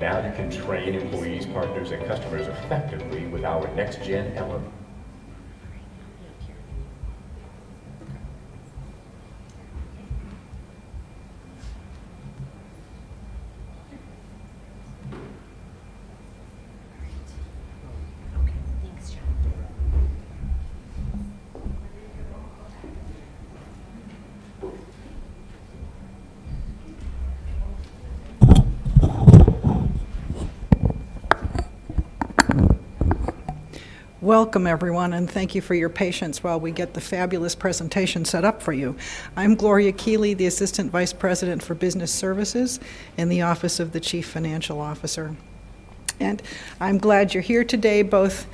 Now you can train employees, partners, and customers effectively with our next-gen element. Welcome, everyone, and thank you for your patience while we get the fabulous presentation set up for you. I'm Gloria Keeley, the Assistant Vice President for Business Services in the Office of the Chief Financial Officer. And I'm glad you're here today, both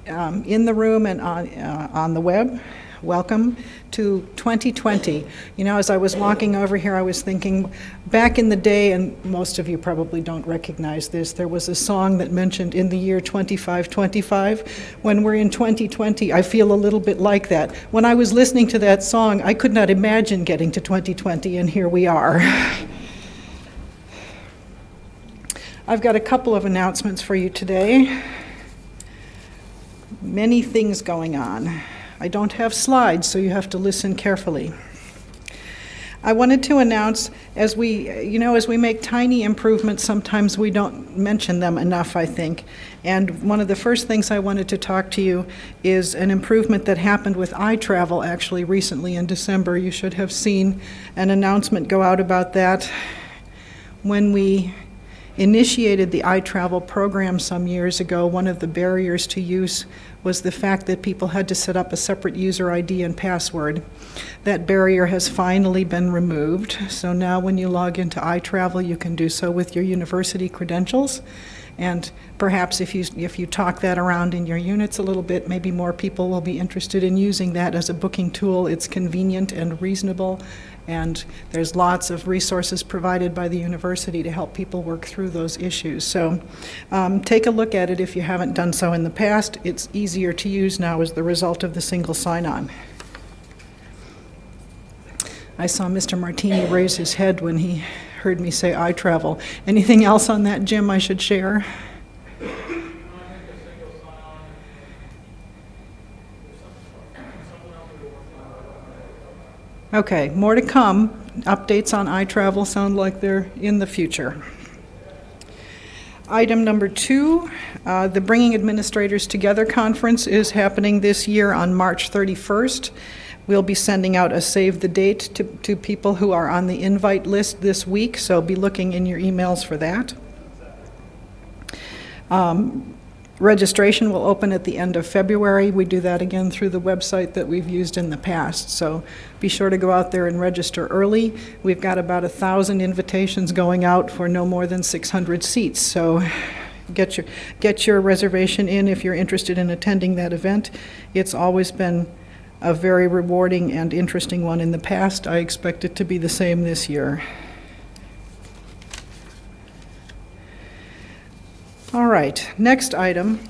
in the room and on the web. Welcome to 2020. You know, as I was walking over here, I was thinking, back in the day, and most of you probably don't recognize this, there was a song that mentioned in the year 2525. When we're in 2020, I feel a little bit like that. When I was listening to that song, I could not imagine getting to 2020, and here we are. I've got a couple of announcements for you today. Many things going on. I don't have slides, so you have to listen carefully. I wanted to announce, as we make tiny improvements, sometimes we don't mention them enough, I think. And one of the first things I wanted to talk to you is an improvement that happened with iTravel actually recently in December. You should have seen an announcement go out about that. When we initiated the iTravel program some years ago, one of the barriers to use was the fact that people had to set up a separate user ID and password. That barrier has finally been removed, so now when you log into iTravel, you can do so with your university credentials. And perhaps if you talk that around in your units a little bit, maybe more people will be interested in using that as a booking tool. It's convenient and reasonable, and there's lots of resources provided by the university to help people work through those issues. So take a look at it if you haven't done so in the past. It's easier to use now as the result of the single sign-on. I saw Mr. Martini raise his head when he heard me say iTravel. Anything else on that, Jim, I should share? Okay, more to come. Updates on iTravel sound like they're in the future. Item number 2, the Bringing Administrators Together conference is happening this year on March 31st. We'll be sending out a save the date to people who are on the invite list this week, so be looking in your emails for that. Registration will open at the end of February. We do that again through the website that we've used in the past, so be sure to go out there and register early. We've got about 1,000 invitations going out for no more than 600 seats, so get your reservation in if you're interested in attending that event. It's always been a very rewarding and interesting one in the past. I expect it to be the same this year. All right, next item.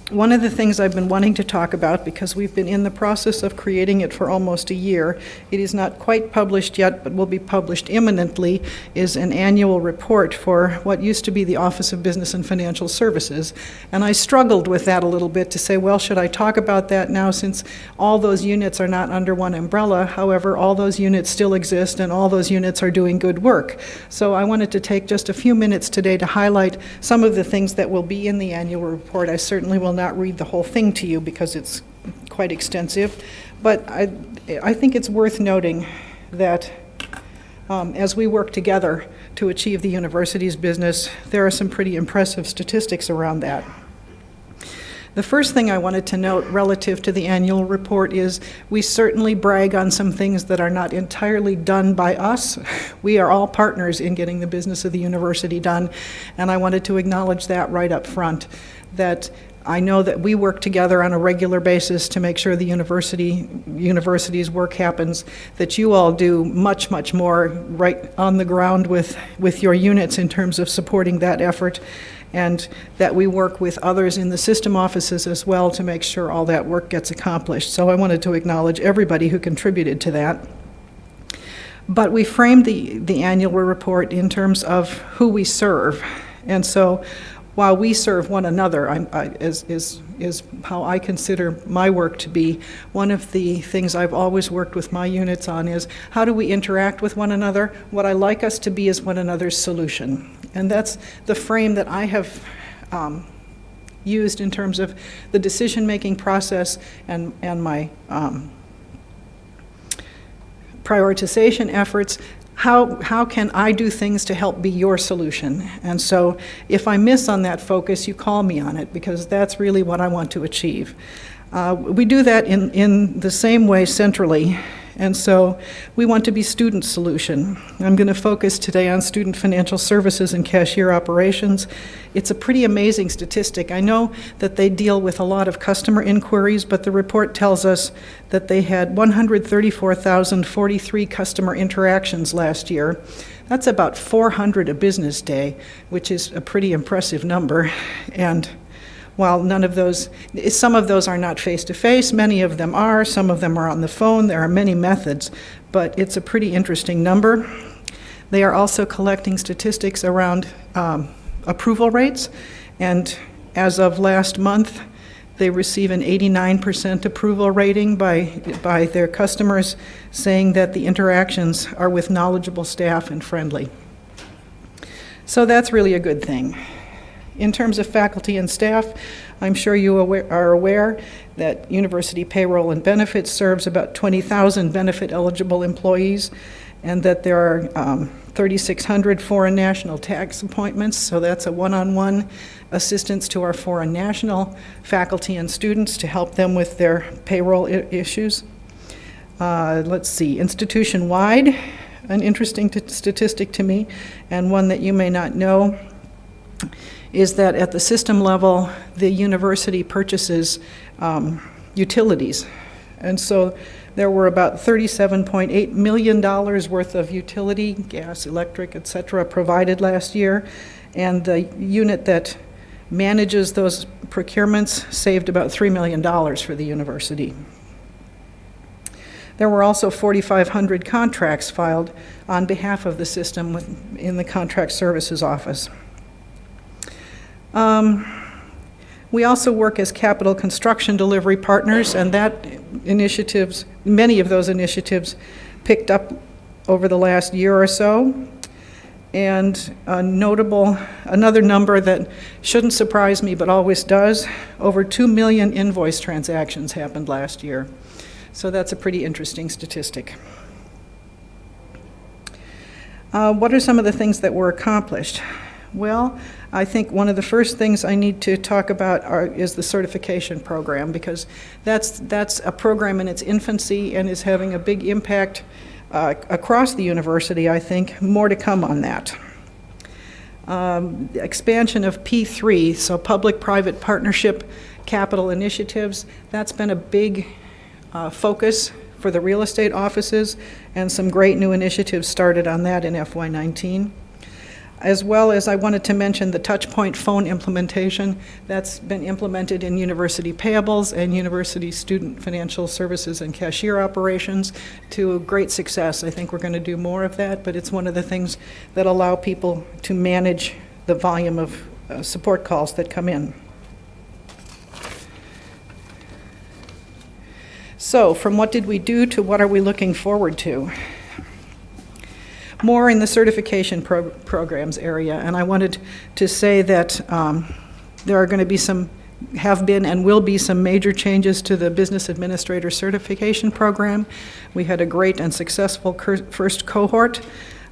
One of the things I've been wanting to talk about, because we've been in the process of creating it for almost a year, it is not quite published yet, but will be published imminently, is an annual report for what used to be the Office of Business and Financial Services. And I struggled with that a little bit to say, well, should I talk about that now since all those units are not under one umbrella? However, all those units still exist and all those units are doing good work. So I wanted to take just a few minutes today to highlight some of the things that will be in the annual report. I certainly will not read the whole thing to you because it's quite extensive, but I think it's worth noting that as we work together to achieve the university's business, there are some pretty impressive statistics around that. The first thing I wanted to note relative to the annual report is we certainly brag on some things that are not entirely done by us. We are all partners in getting the business of the university done, and I wanted to acknowledge that right up front, that I know that we work together on a regular basis to make sure the university's work happens, that you all do much, much more right on the ground with your units in terms of supporting that effort, and that we work with others in the system offices as well to make sure all that work gets accomplished. So I wanted to acknowledge everybody who contributed to that. But we framed the annual report in terms of who we serve. And so while we serve one another, is how I consider my work to be. One of the things I've always worked with my units on is how do we interact with one another? What I like us to be is one another's solution. And that's the frame that I have used in terms of the decision-making process and my prioritization efforts. How can I do things to help be your solution? And so if I miss on that focus, you call me on it, because that's really what I want to achieve. We do that in the same way centrally, and so we want to be student solution. I'm going to focus today on student financial services and cashier operations. It's a pretty amazing statistic. I know that they deal with a lot of customer inquiries, but the report tells us that they had 134,043 customer interactions last year. That's about 400 a business day, which is a pretty impressive number. And while some of those are not face-to-face, many of them are, some of them are on the phone, there are many methods, but it's a pretty interesting number. They are also collecting statistics around approval rates, and as of last month, they receive an 89% approval rating by their customers, saying that the interactions are with knowledgeable staff and friendly. So that's really a good thing. In terms of faculty and staff, I'm sure you are aware that University Payroll and Benefits serves about 20,000 benefit-eligible employees, and that there are 3,600 foreign national tax appointments, so that's a one-on-one assistance to our foreign national faculty and students to help them with their payroll issues. Let's see, institution-wide, an interesting statistic to me, and one that you may not know, is that at the system level, the university purchases utilities. And so there were about $37.8 million worth of utility, gas, electric, et cetera, provided last year. And the unit that manages those procurements saved about $3 million for the university. There were also 4,500 contracts filed on behalf of the system in the Contract Services Office. We also work as capital construction delivery partners, and many of those initiatives picked up over the last year or so. And another number that shouldn't surprise me but always does, over 2 million invoice transactions happened last year. So that's a pretty interesting statistic. What are some of the things that were accomplished? Well, I think one of the first things I need to talk about is the certification program, because that's a program in its infancy and is having a big impact across the university, I think. More to come on that. The expansion of P3, so public-private partnership capital initiatives, that's been a big focus for the real estate offices, and some great new initiatives started on that in FY19. As well as I wanted to mention the touchpoint phone implementation. That's been implemented in university payables and university student financial services and cashier operations to great success. I think we're going to do more of that, but it's one of the things that allow people to manage the volume of support calls that come in. So, from what did we do to what are we looking forward to? More in the certification programs area, and I wanted to say that there are going to be have been and will be some major changes to the Business Administrator Certification Program. We had a great and successful first cohort,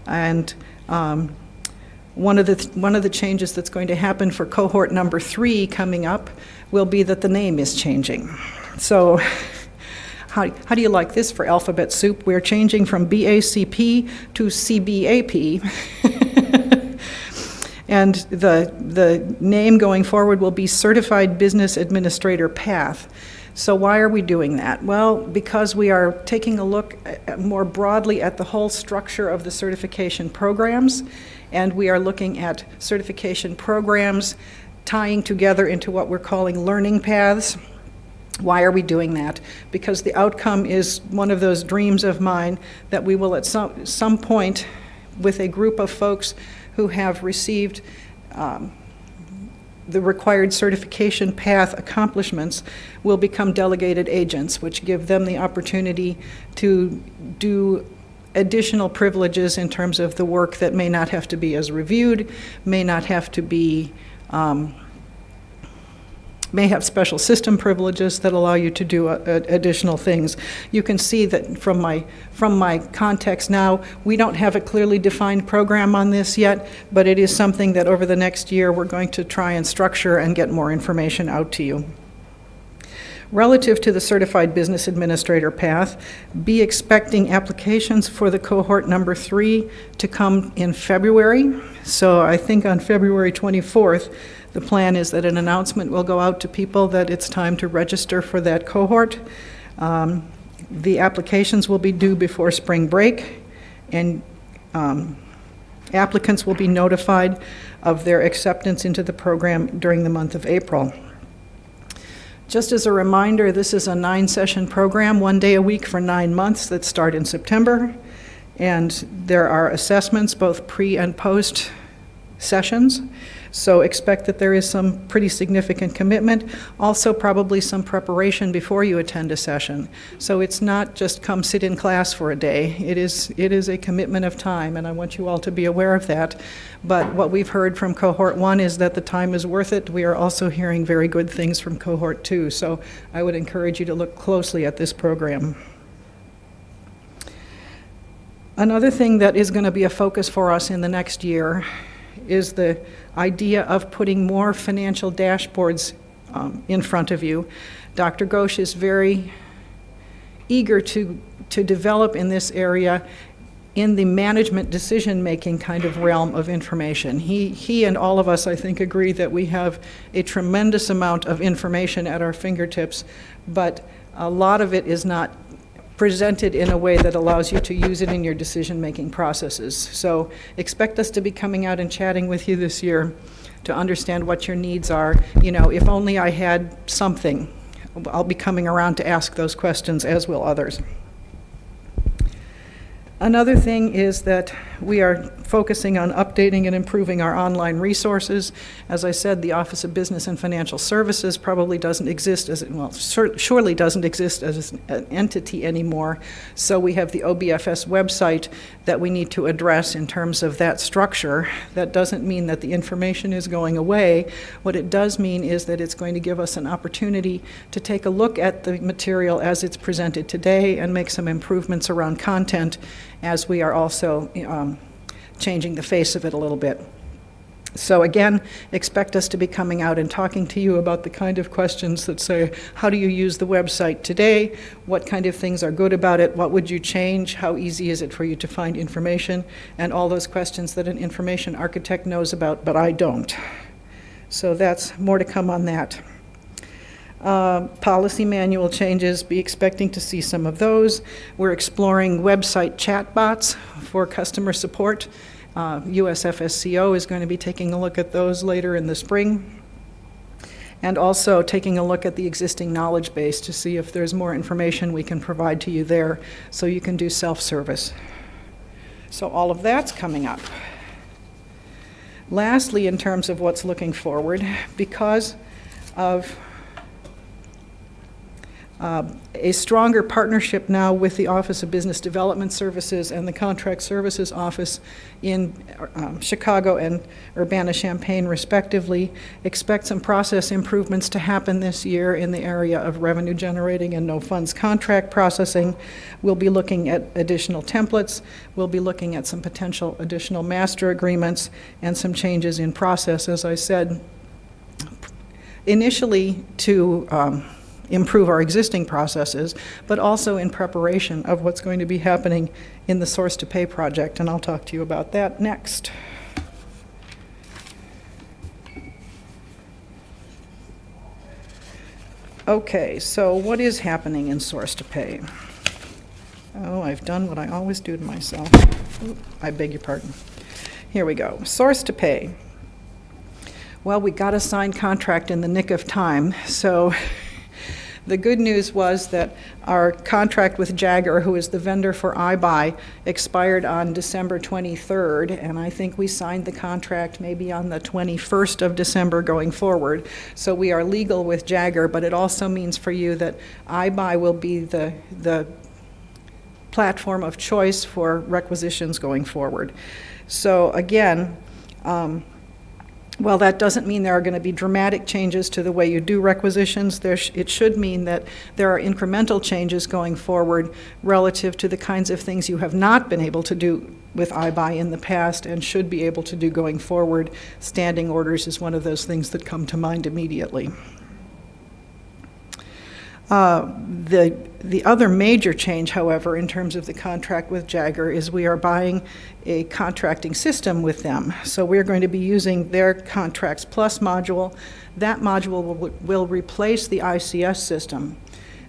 and one of the changes that's going to happen for cohort number 3 coming up will be that the name is changing. So. How do you like this for alphabet soup? We're changing from BACP to CBAP. And the name going forward will be Certified Business Administrator Path. So why are we doing that? Well, because we are taking a look more broadly at the whole structure of the certification programs, and we are looking at certification programs tying together into what we're calling learning paths. Why are we doing that? Because the outcome is one of those dreams of mine that we will at some point, with a group of folks who have received the required certification path accomplishments, will become delegated agents, which give them the opportunity to do additional privileges in terms of the work that may not have to be as reviewed, may not have to be may have special system privileges that allow you to do additional things. You can see that from my context now, we don't have a clearly defined program on this yet, but it is something that over the next year we're going to try and structure and get more information out to you. Relative to the Certified Business Administrator path, be expecting applications for the cohort number 3 to come in February. So I think on February 24th, the plan is that an announcement will go out to people that it's time to register for that cohort. The applications will be due before spring break, and applicants will be notified of their acceptance into the program during the month of April. Just as a reminder, this is a 9-session program, 1 day a week for 9 months that start in September. And there are assessments, both pre and post sessions. So expect that there is some pretty significant commitment, also probably some preparation before you attend a session. So it's not just come sit in class for a day. It is a commitment of time, and I want you all to be aware of that. But what we've heard from cohort 1 is that the time is worth it. We are also hearing very good things from cohort 2, so I would encourage you to look closely at this program. Another thing that is going to be a focus for us in the next year is the idea of putting more financial dashboards in front of you. Dr. Ghosh is very eager to develop in this area in the management decision-making kind of realm of information. He and all of us, I think, agree that we have a tremendous amount of information at our fingertips, but a lot of it is not presented in a way that allows you to use it in your decision-making processes. So expect us to be coming out and chatting with you this year to understand what your needs are. You know, if only I had something. I'll be coming around to ask those questions, as will others. Another thing is that we are focusing on updating and improving our online resources. As I said, the Office of Business and Financial Services probably doesn't exist as, well, surely doesn't exist as an entity anymore. So we have the OBFS website that we need to address in terms of that structure. That doesn't mean that the information is going away. What it does mean is that it's going to give us an opportunity to take a look at the material as it's presented today and make some improvements around content, as we are also changing the face of it a little bit. So again, expect us to be coming out and talking to you about the kind of questions that say, how do you use the website today? What kind of things are good about it? What would you change? How easy is it for you to find information? And all those questions that an information architect knows about, but I don't. So that's more to come on that. Policy manual changes, be expecting to see some of those. We're exploring website chatbots for customer support. USFSCO is going to be taking a look at those later in the spring, and also taking a look at the existing knowledge base to see if there's more information we can provide to you there so you can do self-service. So all of that's coming up. Lastly, in terms of what's looking forward, because of a stronger partnership now with the Office of Business Development Services and the Contract Services Office in Chicago and Urbana-Champaign respectively, expect some process improvements to happen this year in the area of revenue generating and no funds contract processing. We'll be looking at additional templates. We'll be looking at some potential additional master agreements and some changes in process, as I said, initially to improve our existing processes, but also in preparation of what's going to be happening in the Source to Pay project, and I'll talk to you about that next. Okay, so what is happening in Source to Pay? Oh, I've done what I always do to myself. Oop, I beg your pardon. Here we go. Source to Pay. Well, we got a signed contract in the nick of time, so the good news was that our contract with Jagger, who is the vendor for iBuy, expired on December 23rd, and I think we signed the contract maybe on the 21st of December going forward. So we are legal with Jagger, but it also means for you that iBuy will be the platform of choice for requisitions going forward. So again, well, that doesn't mean there are going to be dramatic changes to the way you do requisitions. It should mean that there are incremental changes going forward relative to the kinds of things you have not been able to do with iBuy in the past and should be able to do going forward. Standing orders is one of those things that come to mind immediately. The other major change, however, in terms of the contract with Jagger is we are buying a contracting system with them. So we're going to be using their Contracts Plus module. That module will replace the ICS system.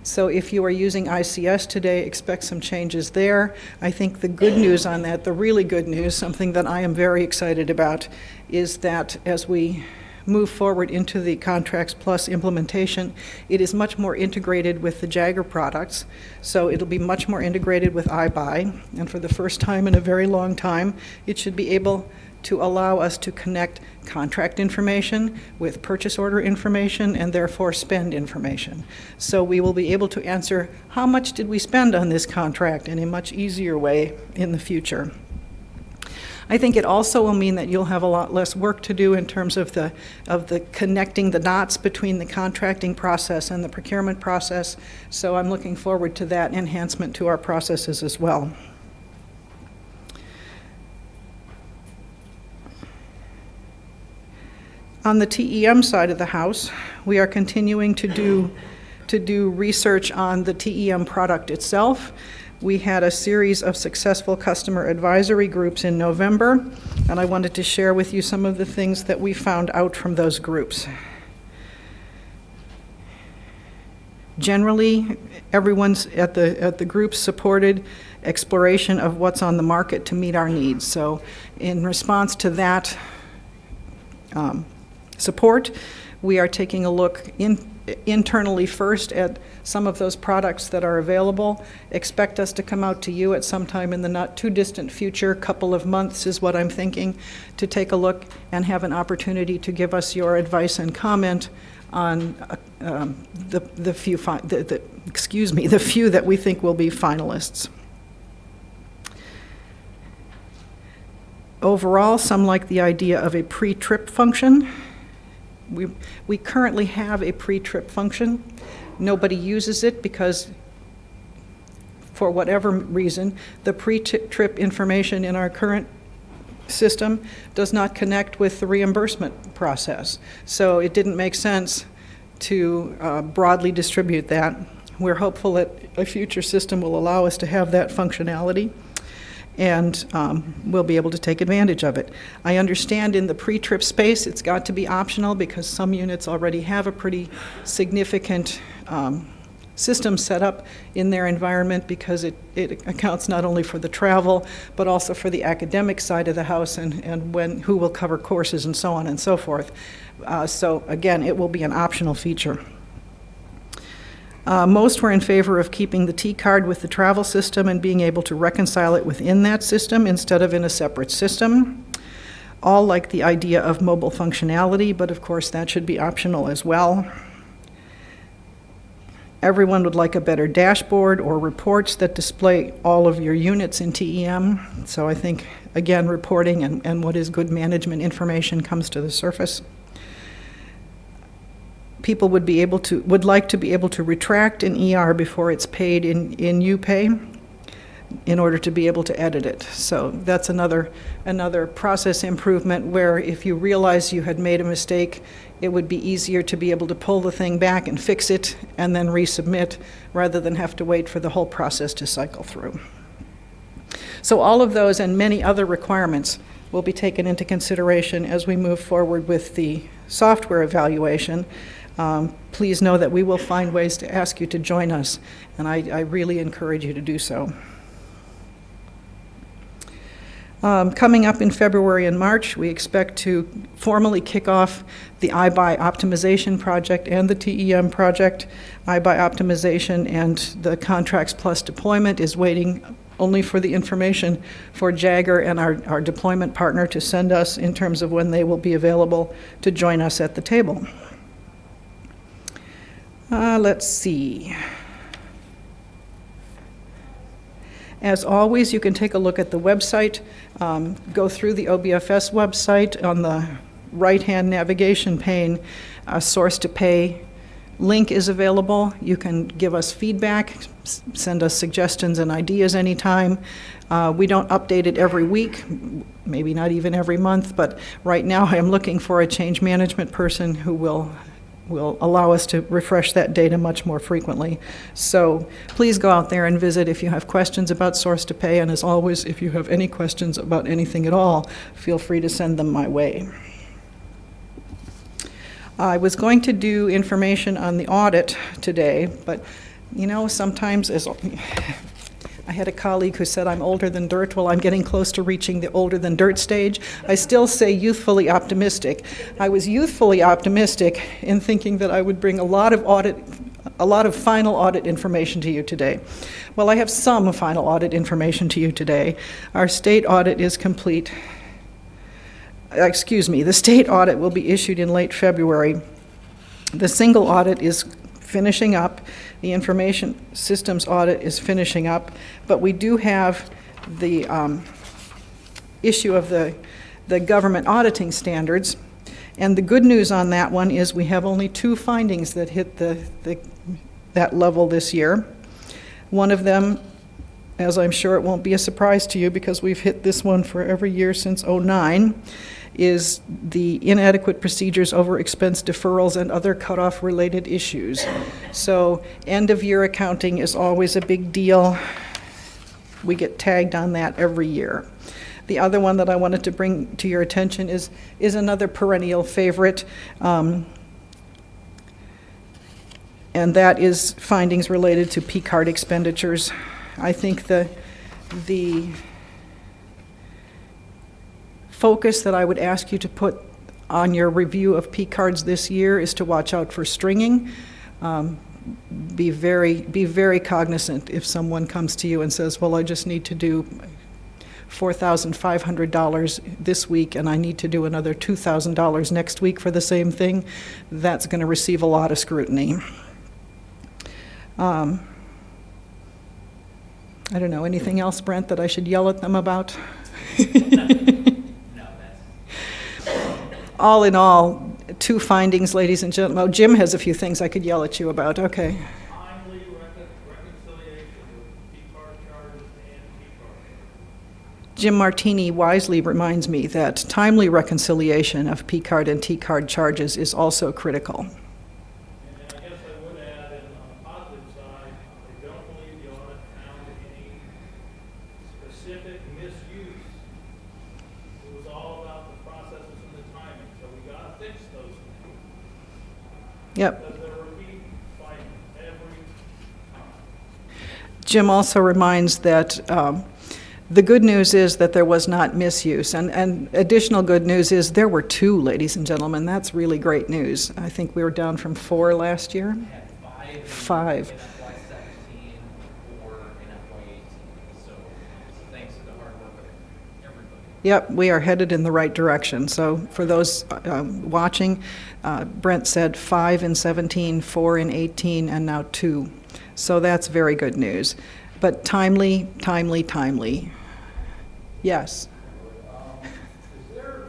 So if you are using ICS today, expect some changes there. I think the good news on that, the really good news, something that I am very excited about, is that as we move forward into the Contracts Plus implementation, it is much more integrated with the Jagger products. So it'll be much more integrated with iBuy, and for the first time in a very long time, it should be able to allow us to connect contract information with purchase order information and therefore spend information. So we will be able to answer how much did we spend on this contract in a much easier way in the future. I think it also will mean that you'll have a lot less work to do in terms of the connecting the dots between the contracting process and the procurement process. So I'm looking forward to that enhancement to our processes as well. On the TEM side of the house, we are continuing to do research on the TEM product itself. We had a series of successful customer advisory groups in November, and I wanted to share with you some of the things that we found out from those groups. Generally, everyone's at the group supported exploration of what's on the market to meet our needs. So in response to that support, we are taking a look internally first at some of those products that are available. Expect us to come out to you at some time in the not too distant future, couple of months is what I'm thinking, to take a look and have an opportunity to give us your advice and comment on the few that we think will be finalists. Overall, some like the idea of a pre-trip function. We currently have a pre-trip function. Nobody uses it because, for whatever reason, the pre-trip information in our current system does not connect with the reimbursement process. So it didn't make sense to broadly distribute that. We're hopeful that a future system will allow us to have that functionality, and we'll be able to take advantage of it. I understand in the pre-trip space it's got to be optional because some units already have a pretty significant system set up in their environment because it accounts not only for the travel, but also for the academic side of the house and who will cover courses and so on and so forth. So again, it will be an optional feature. Most were in favor of keeping the T-card with the travel system and being able to reconcile it within that system instead of in a separate system. All like the idea of mobile functionality, but of course that should be optional as well. Everyone would like a better dashboard or reports that display all of your units in TEM. So I think, again, reporting and what is good management information comes to the surface. People would like to be able to retract an ER before it's paid in UPay in order to be able to edit it. So that's another process improvement where if you realize you had made a mistake, it would be easier to be able to pull the thing back and fix it and then resubmit rather than have to wait for the whole process to cycle through. So all of those and many other requirements will be taken into consideration as we move forward with the software evaluation. Please know that we will find ways to ask you to join us, and I really encourage you to do so. Coming up in February and March, we expect to formally kick off the iBuy optimization project and the TEM project. iBuy optimization and the Contracts Plus deployment is waiting only for the information for Jagger and our deployment partner to send us in terms of when they will be available to join us at the table. Let's see. As always, you can take a look at the website, go through the OBFS website. On the right-hand navigation pane, a source to pay link is available. You can give us feedback, send us suggestions and ideas anytime. We don't update it every week, maybe not even every month, but right now I am looking for a change management person who will allow us to refresh that data much more frequently. So please go out there and visit if you have questions about source to pay, and as always, if you have any questions about anything at all, feel free to send them my way. I was going to do information on the audit today, but you know, sometimes I had a colleague who said I'm older than dirt. Well, I'm getting close to reaching the older than dirt stage. I still say youthfully optimistic. I was youthfully optimistic in thinking that I would bring a lot of final audit information to you today. Well, I have some final audit information to you today. Our state audit is complete. The state audit will be issued in late February. The single audit is finishing up. The information systems audit is finishing up, but we do have the issue of the government auditing standards. And the good news on that one is we have only 2 findings that hit that level this year. One of them, as I'm sure it won't be a surprise to you because we've hit this one for every year since '09, is the inadequate procedures over expense deferrals and other cutoff related issues. So end of year accounting is always a big deal. We get tagged on that every year. The other one that I wanted to bring to your attention is another perennial favorite, and that is findings related to P-card expenditures. I think the focus that I would ask you to put on your review of P-cards this year is to watch out for stringing. Be very cognizant if someone comes to you and says, well, I just need to do $4,500 this week and I need to do another $2,000 next week for the same thing. That's going to receive a lot of scrutiny. I don't know, anything else, Brent, that I should yell at them about? All in all, 2 findings, ladies and gentlemen. Oh, Jim has a few things I could yell at you about. Okay. Timely reconciliation of P-card charges and P-card. Jim Martini wisely reminds me that timely reconciliation of P-card and T-card charges is also critical. And I guess I would add, on the positive side, I don't believe the audit found any specific misuse. It was all about the processes and the timing, so we got to fix those things. Yep. Because they're repeat like every Jim also reminds that the good news is that there was not misuse, and additional good news is there were 2, ladies and gentlemen. That's really great news. I think we were down from 4 last year. Had 5. in FY17 or in FY18. So thanks to the hard work of everybody. Yep, we are headed in the right direction. So for those watching, Brent said 5 in 17, 4 in 18, and now 2. So that's very good news. But timely, timely, timely. Yes. Is there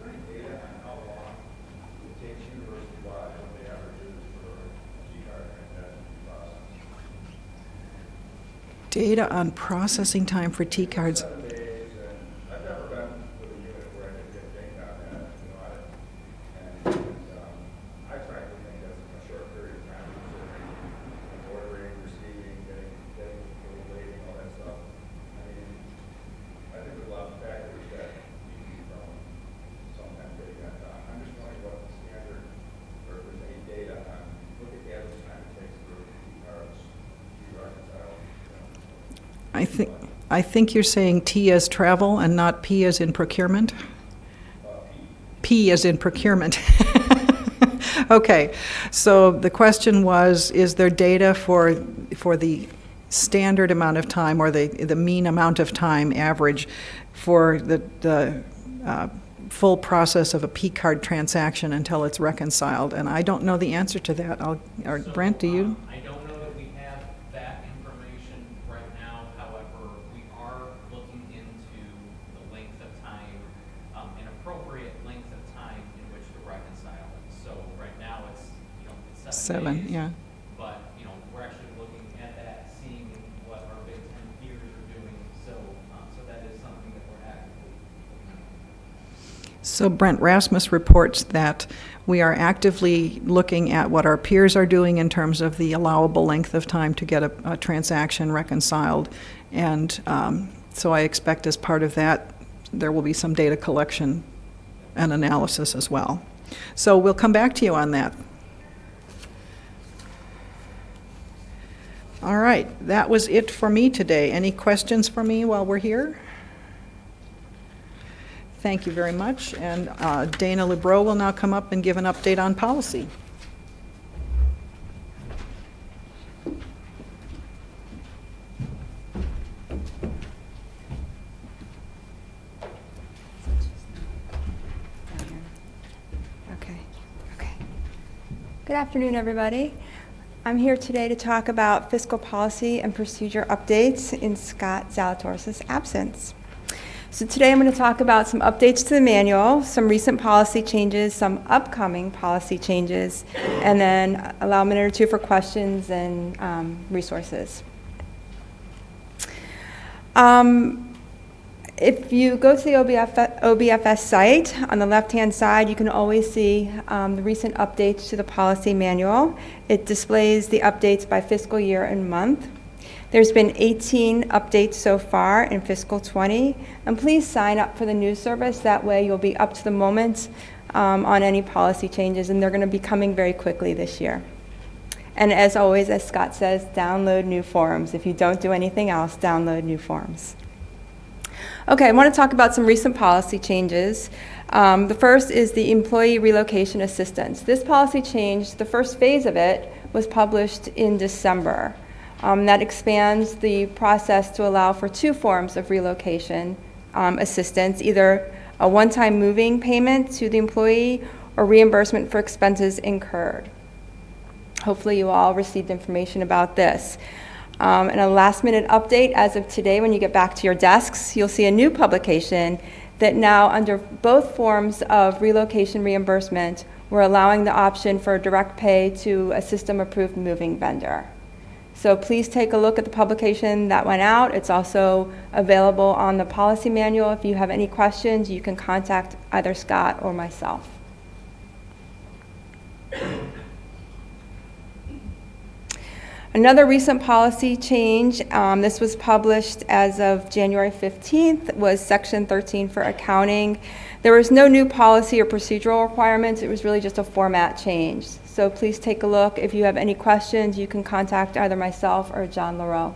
any data on how long it takes university-wide what the average is for a G-card transaction process? Data on processing time for T-cards. 7 days, and I've never been with a unit where I didn't get data on that, I frankly think that's a short period of time, considering ordering, receiving, getting waiting, all that stuff. I mean, I think there's a lot of factors that keep you from sometimes getting that done. I'm just wondering what the standard, or if there's any data on, look at the average time it takes for cards to reconcile. I think you're saying T as travel and not P as in procurement? P as in procurement. Okay, so the question was, is there data for the standard amount of time or the mean amount of time average for the full process of a P card transaction until it's reconciled? And I don't know the answer to that. Brent, do you? I don't know that we have that information right now. However, we are looking into the length of time, an appropriate length of time in which to reconcile it. So right now it's, it's 7 days. Yeah. But, we're actually looking at that, seeing what our Big Ten peers are doing. So that is something that we're actively looking at. So Brent, Rasmus reports that we are actively looking at what our peers are doing in terms of the allowable length of time to get a transaction reconciled. And so I expect as part of that, there will be some data collection and analysis as well. So we'll come back to you on that. All right, that was it for me today. Any questions for me while we're here? Thank you very much. And Dana LeBreau will now come up and give an update on policy. Okay. Good afternoon, everybody. I'm here today to talk about fiscal policy and procedure updates in Scott Zalatoris' absence. So today I'm going to talk about some updates to the manual, some recent policy changes, some upcoming policy changes, and then allow a minute or two for questions and resources. If you go to the OBFS site, on the left-hand side, you can always see the recent updates to the policy manual. It displays the updates by fiscal year and month. There's been 18 updates so far in fiscal 20, and please sign up for the news service. That way you'll be up to the moment on any policy changes, and they're going to be coming very quickly this year. And as always, as Scott says, download new forms. If you don't do anything else, download new forms. Okay, I want to talk about some recent policy changes. The first is the employee relocation assistance. This policy change, the first phase of it, was published in December. That expands the process to allow for 2 forms of relocation assistance, either a one-time moving payment to the employee or reimbursement for expenses incurred. Hopefully you all received information about this. And a last-minute update, as of today, when you get back to your desks, you'll see a new publication that now, under both forms of relocation reimbursement, we're allowing the option for direct pay to a system-approved moving vendor. So please take a look at the publication that went out. It's also available on the policy manual. If you have any questions, you can contact either Scott or myself. Another recent policy change, this was published as of January 15th, was Section 13 for accounting. There was no new policy or procedural requirements. It was really just a format change. So please take a look. If you have any questions, you can contact either myself or John Lareau.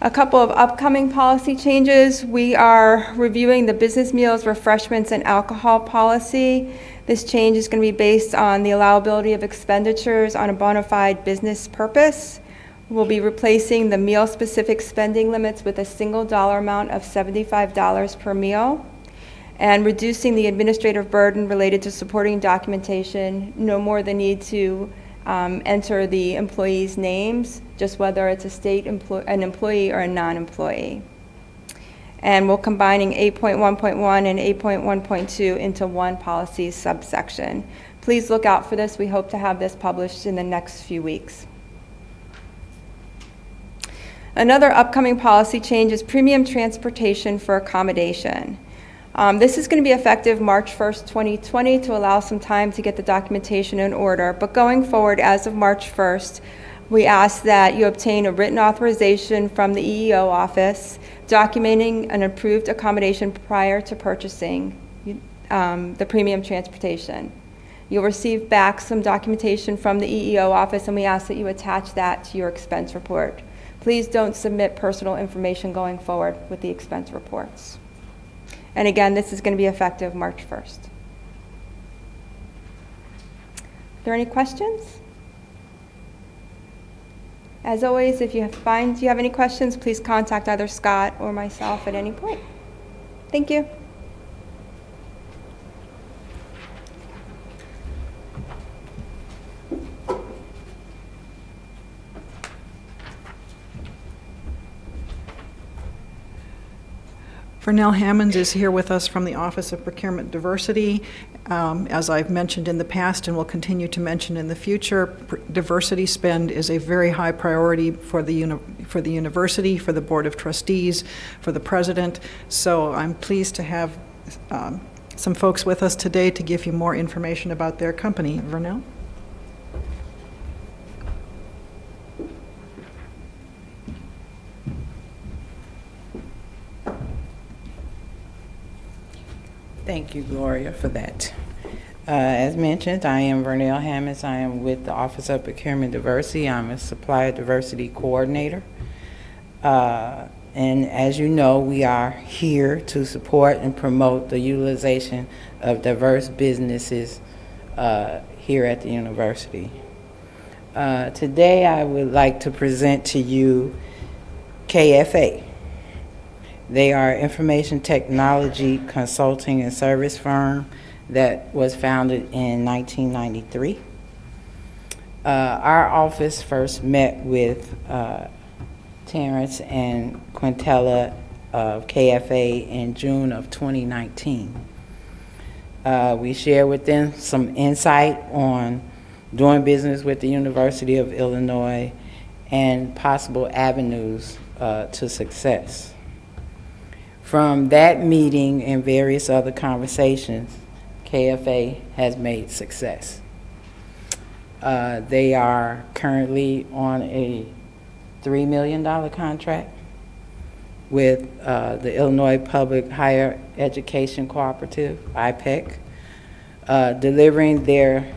A couple of upcoming policy changes. We are reviewing the business meals, refreshments, and alcohol policy. This change is going to be based on the allowability of expenditures on a bona fide business purpose. We'll be replacing the meal-specific spending limits with a single dollar amount of $75 per meal, and reducing the administrative burden related to supporting documentation, no more the need to enter the employees' names, just whether it's an employee or a non-employee. And we're combining 8.1.1 and 8.1.2 into one policy subsection. Please look out for this. We hope to have this published in the next few weeks. Another upcoming policy change is premium transportation for accommodation. This is going to be effective March 1st, 2020 to allow some time to get the documentation in order. But going forward, as of March 1st, we ask that you obtain a written authorization from the EEO office documenting an approved accommodation prior to purchasing the premium transportation. You'll receive back some documentation from the EEO office, and we ask that you attach that to your expense report. Please don't submit personal information going forward with the expense reports. And again, this is going to be effective March 1st. Are there any questions? As always, if you find you have any questions, please contact either Scott or myself at any point. Thank you. Vernell Hammonds is here with us from the Office of Procurement Diversity. As I've mentioned in the past and will continue to mention in the future, diversity spend is a very high priority for the university, for the Board of Trustees, for the President. So I'm pleased to have some folks with us today to give you more information about their company. Vernell? Thank you, Gloria, for that. As mentioned, I am Vernell Hammonds. I am with the Office of Procurement Diversity. I'm a Supplier Diversity Coordinator. And as you know, we are here to support and promote the utilization of diverse businesses here at the university. Today, I would like to present to you KFA. They are an information technology consulting and service firm that was founded in 1993. Our office first met with Terrence and Quintella of KFA in June of 2019. We shared with them some insight on doing business with the University of Illinois and possible avenues to success. From that meeting and various other conversations, KFA has made success. They are currently on a $3 million contract with the Illinois Public Higher Education Cooperative, IPEC, delivering their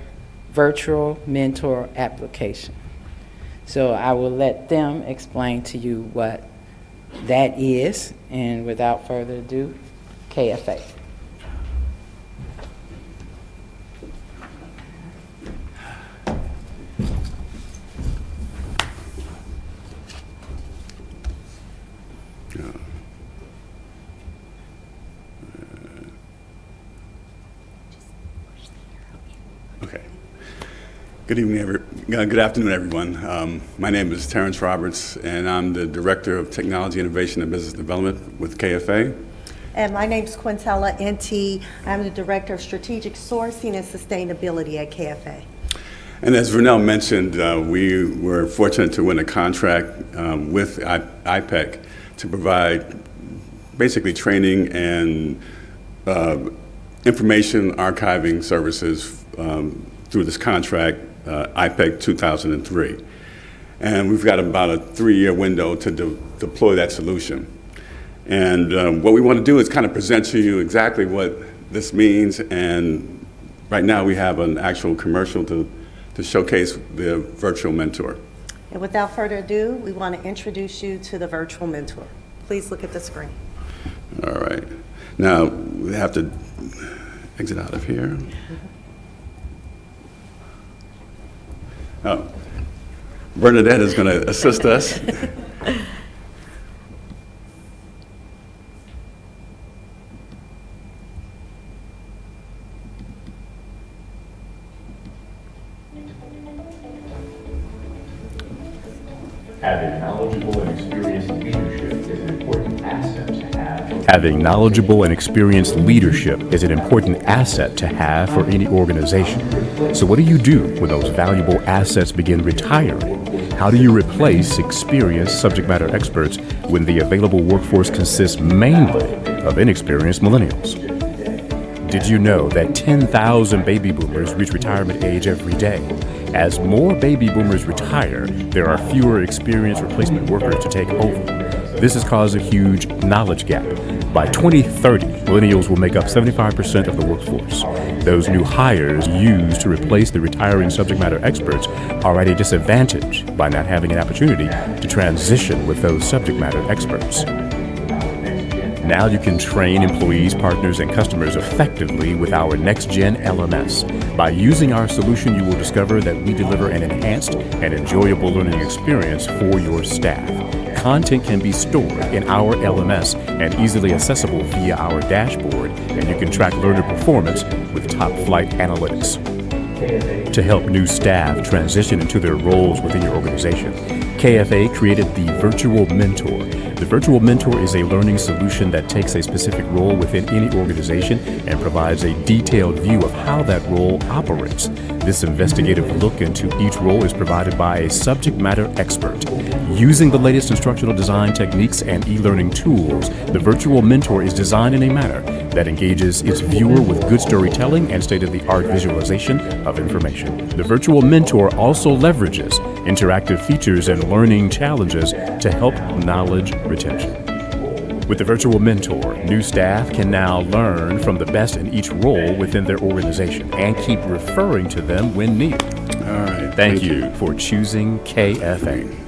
virtual mentor application. So I will let them explain to you what that is, and without further ado, KFA. Okay. Good afternoon, everyone. My name is Terrence Roberts, and I'm the Director of Technology, Innovation, and Business Development with KFA. And my name's Quintella N.T. I'm the Director of Strategic Sourcing and Sustainability at KFA. And as Vernell mentioned, we were fortunate to win a contract with IPEC to provide basically training and information archiving services through this contract, IPEC 2003. And we've got about a 3-year window to deploy that solution. And what we want to do is kind of present to you exactly what this means. And right now we have an actual commercial to showcase the virtual mentor. And without further ado, we want to introduce you to the virtual mentor. Please look at the screen. All right. Now, we have to exit out of here. Oh, Bernadette is going to assist us. Having knowledgeable and experienced leadership is an important asset to have. Having knowledgeable and experienced leadership is an important asset to have for any organization. So what do you do when those valuable assets begin retiring? How do you replace experienced subject matter experts when the available workforce consists mainly of inexperienced millennials? Did you know that 10,000 baby boomers reach retirement age every day? As more baby boomers retire, there are fewer experienced replacement workers to take over. This has caused a huge knowledge gap. By 2030, millennials will make up 75% of the workforce. Those new hires used to replace the retiring subject matter experts are at a disadvantage by not having an opportunity to transition with those subject matter experts. Now you can train employees, partners, and customers effectively with our next-gen LMS. By using our solution, you will discover that we deliver an enhanced and enjoyable learning experience for your staff. Content can be stored in our LMS and easily accessible via our dashboard, and you can track learner performance with top-flight analytics. To help new staff transition into their roles within your organization, KFA created the Virtual Mentor. The Virtual Mentor is a learning solution that takes a specific role within any organization and provides a detailed view of how that role operates. This investigative look into each role is provided by a subject matter expert. Using the latest instructional design techniques and e-learning tools, the Virtual Mentor is designed in a manner that engages its viewer with good storytelling and state-of-the-art visualization of information. The Virtual Mentor also leverages interactive features and learning challenges to help knowledge retention. With the Virtual Mentor, new staff can now learn from the best in each role within their organization and keep referring to them when needed. All right. Thank you for choosing KFA.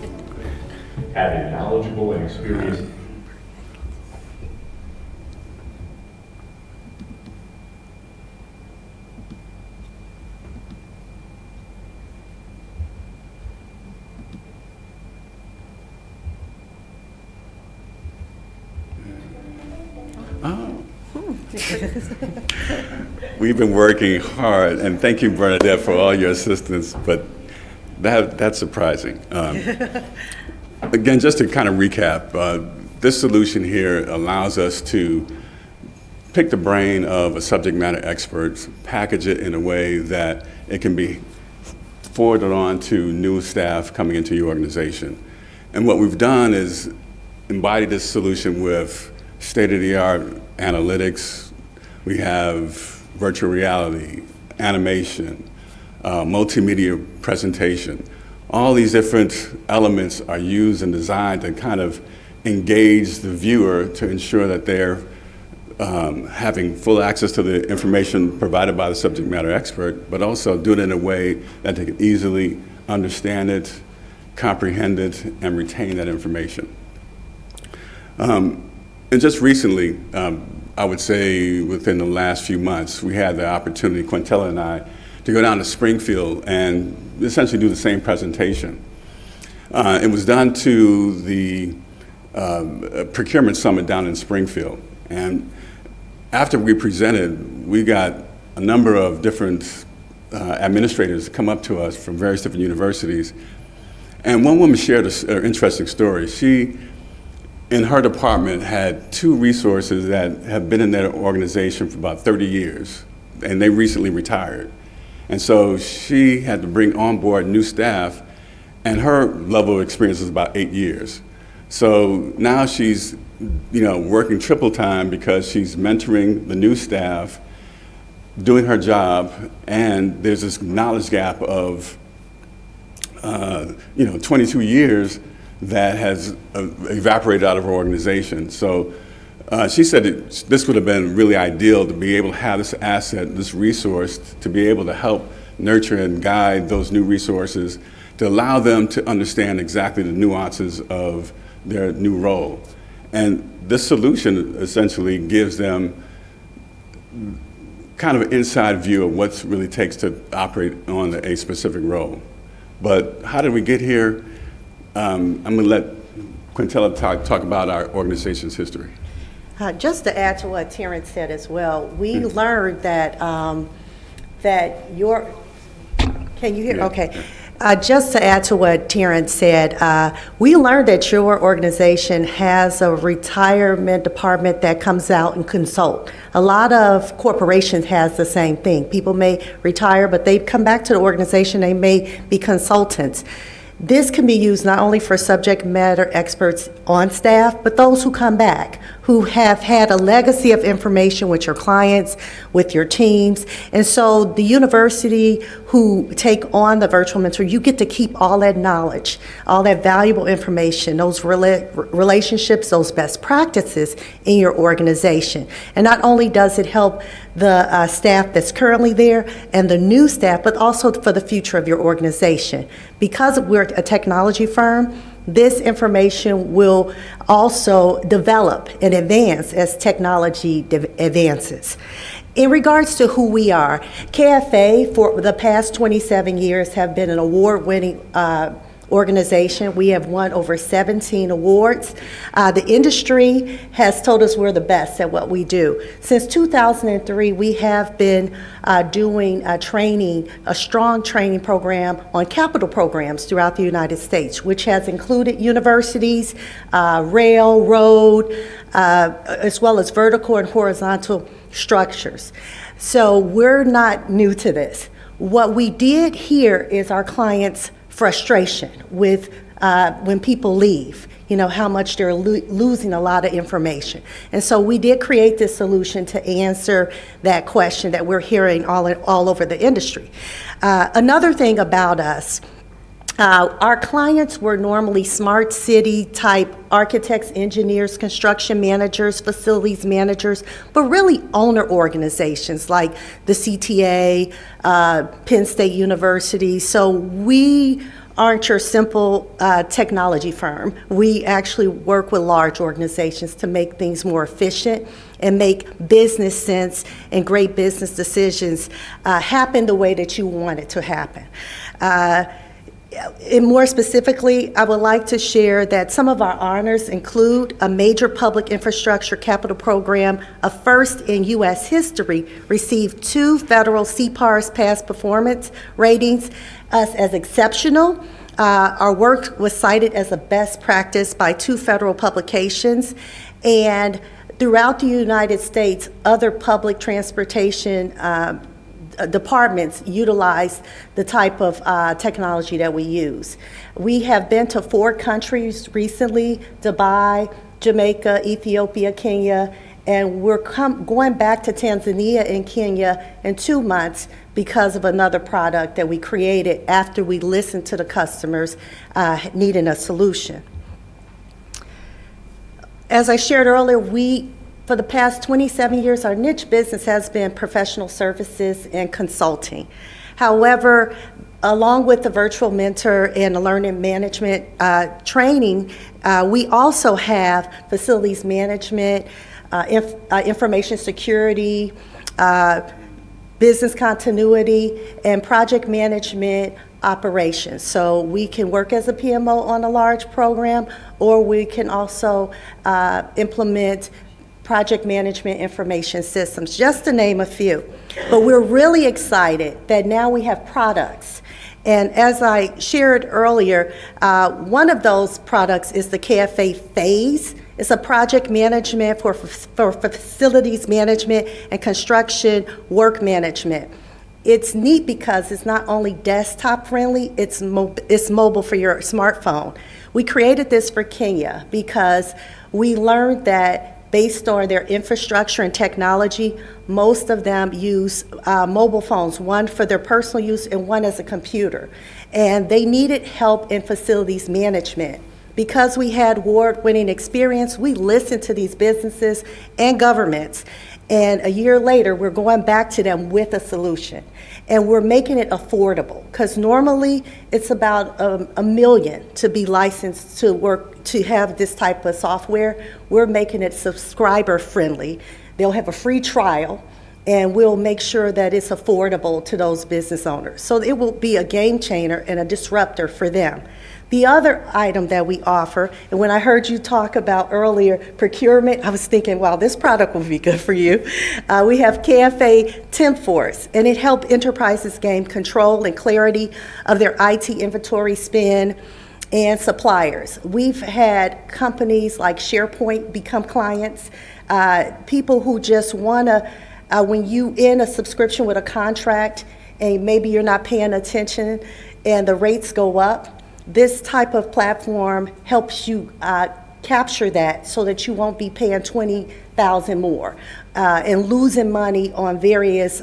Having knowledgeable and experienced We've been working hard, and thank you, Bernadette, for all your assistance, but that's surprising. Again, just to kind of recap, this solution here allows us to pick the brain of a subject matter expert, package it in a way that it can be forwarded on to new staff coming into your organization. And what we've done is embody this solution with state-of-the-art analytics. We have virtual reality, animation, multimedia presentation. All these different elements are used and designed to kind of engage the viewer to ensure that they're having full access to the information provided by the subject matter expert, but also do it in a way that they can easily understand it, comprehend it, and retain that information. And just recently, I would say within the last few months, we had the opportunity, Quintella and I, to go down to Springfield and essentially do the same presentation. It was done to the procurement summit down in Springfield. And after we presented, we got a number of different administrators come up to us from various different universities. And one woman shared an interesting story. She, in her department, had two resources that have been in their organization for about 30 years, and they recently retired. And so she had to bring on board new staff, and her level of experience was about 8 years. So now she's, working triple time because she's mentoring the new staff, doing her job, and there's this knowledge gap of 22 years that has evaporated out of her organization. So she said that this would have been really ideal to be able to have this asset, this resource, to be able to help nurture and guide those new resources to allow them to understand exactly the nuances of their new role. And this solution essentially gives them kind of an inside view of what really takes to operate on a specific role. But how did we get here? I'm going to let Quintella talk about our organization's history. Just to add to what Terrence said as well, we learned that can you hear? Yeah. Okay. Just to add to what Terrence said, we learned that your organization has a retirement department that comes out and consult. A lot of corporations has the same thing. People may retire, but they come back to the organization, they may be consultants. This can be used not only for subject matter experts on staff, but those who come back, who have had a legacy of information with your clients, with your teams. And so the university who take on the virtual mentor, you get to keep all that knowledge, all that valuable information, those relationships, those best practices in your organization. And not only does it help the staff that's currently there and the new staff, but also for the future of your organization. Because we're a technology firm, this information will also develop and advance as technology advances. In regards to who we are, KFA for the past 27 years have been an award-winning organization. We have won over 17 awards. The industry has told us we're the best at what we do. Since 2003, we have been doing a strong training program on capital programs throughout the United States, which has included universities, rail, road, as well as vertical and horizontal structures. So we're not new to this. What we did here is our clients' frustration with when people leave, how much they're losing a lot of information. And so we did create this solution to answer that question that we're hearing all over the industry. Another thing about us, our clients were normally smart city type architects, engineers, construction managers, facilities managers, but really owner organizations like the CTA, Penn State University. So we aren't your simple technology firm. We actually work with large organizations to make things more efficient and make business sense and great business decisions happen the way that you want it to happen. And more specifically, I would like to share that some of our honors include a major public infrastructure capital program, a first in U.S. history, received 2 federal CPARS past performance ratings, us as exceptional. Our work was cited as a best practice by 2 federal publications, and throughout the United States, other public transportation departments utilize the type of technology that we use. We have been to 4 countries recently: Dubai, Jamaica, Ethiopia, Kenya, and we're going back to Tanzania and Kenya in 2 months because of another product that we created after we listened to the customers needing a solution. As I shared earlier, for the past 27 years, our niche business has been professional services and consulting. However, along with the virtual mentor and the learning management training, we also have facilities management, information security, business continuity, and project management operations. So we can work as a PMO on a large program, or we can also implement project management information systems, just to name a few. But we're really excited that now we have products. And as I shared earlier, one of those products is the KFA Phase. It's a project management for facilities management and construction work management. It's neat because it's not only desktop friendly, it's mobile for your smartphone. We created this for Kenya because we learned that based on their infrastructure and technology, most of them use mobile phones, one for their personal use and one as a computer. And they needed help in facilities management. Because we had award-winning experience, we listened to these businesses and governments, And a year later, we're going back to them with a solution. And we're making it affordable, because normally it's about a million to be licensed to work, to have this type of software. We're making it subscriber friendly. They'll have a free trial, and we'll make sure that it's affordable to those business owners. So it will be a game changer and a disruptor for them. The other item that we offer, and when I heard you talk about earlier procurement, I was thinking, wow, this product will be good for you. We have KFA Temp Force, and it helps enterprises gain control and clarity of their IT inventory spend and suppliers. We've had companies like SharePoint become clients, people who just want to, when you in a subscription with a contract and maybe you're not paying attention and the rates go up, this type of platform helps you capture that so that you won't be paying $20,000 more and losing money on various